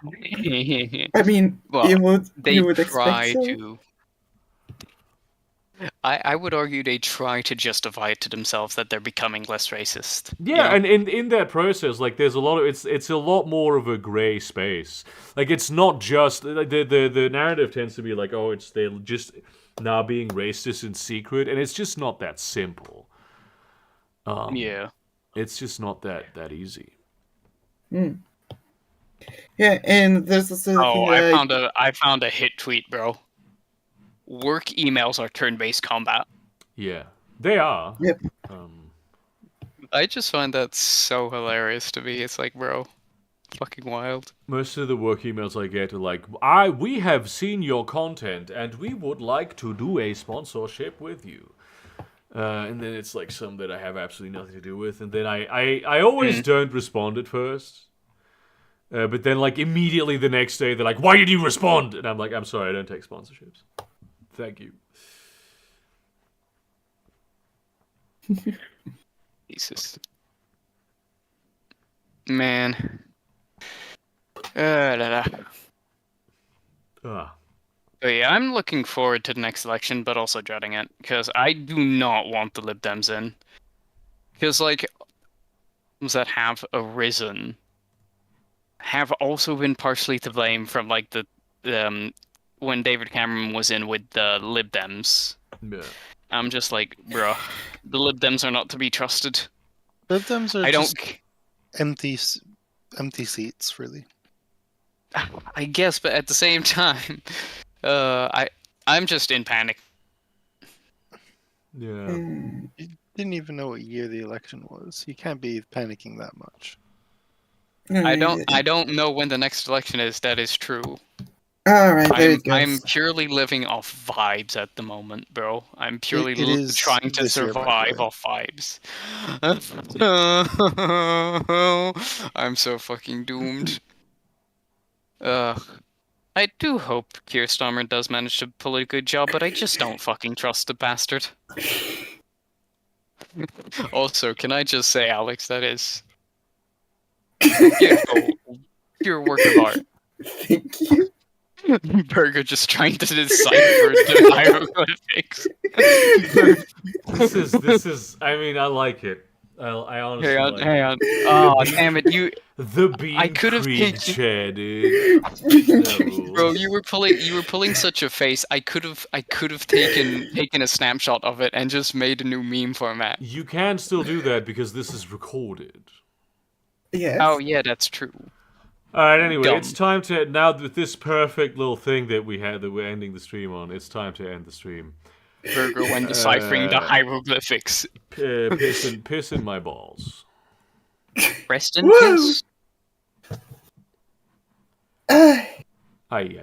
I mean, well, you would try expect so? to. I would argue they try to justify it to themselves that they're becoming less racist. Yeah, and in that process, like there's a lot of it's a lot more of a gray space. Like it's not just the narrative tends to be like, oh, they're just now being racist in secret, and it's just not that simple. It's just not that easy. Yeah, and there's also I found a hit tweet, bro. Work emails are turn-based combat. Yeah, they are. Yep. I just find that so hilarious to me. It's like, bro, fucking wild. Most of the work emails I get are like, we have seen your content and we would like to do a sponsorship with you. And then it's like some that I have absolutely nothing to do with, and then I always don't respond at first. But then like immediately the next day they're like, why did you respond? And I'm like, I'm sorry, I don't take sponsorships. Thank you. Jesus. Man. But yeah, I'm looking forward to the next election, but also dreading it because I do not want the Lib Dems in. Because like, things that have arisen have also been partially to blame from like the when David Cameron was in with the Lib Dems. Yeah. I'm just like, bruh, the Lib Dems are not to be trusted. Lib Dems are just empty seats, really. I guess, but at the same time, I'm just in panic. Yeah. You didn't even know what year the election was. You can't be panicking that much. I don't know when the next election is. That is true. All right, there it goes. I'm purely living off vibes at the moment, bro. I'm purely trying to survive off vibes. I'm so fucking doomed. I do hope Keir Starmer does manage to pull a good job, but I just don't fucking trust the bastard. Also, can I just say, Alex, that is pure work of art. Thank you. Burger just trying to decipher the hieroglyphics. This is. I mean, I like it. I honestly like it. Hang on. Oh, damn it! The Bean Creed chair, dude. No. Bro, you were pulling such a face. I could have taken a snapshot of it and just made a new meme format. You can still do that because this is recorded. Yes. Oh yeah, that's true. Alright, anyway, it's time to, now with this perfect little thing that we had that we're ending the stream on, it's time to end the stream. Burger when deciphering the hieroglyphics. Piss in my balls. Rest in peace. Aye.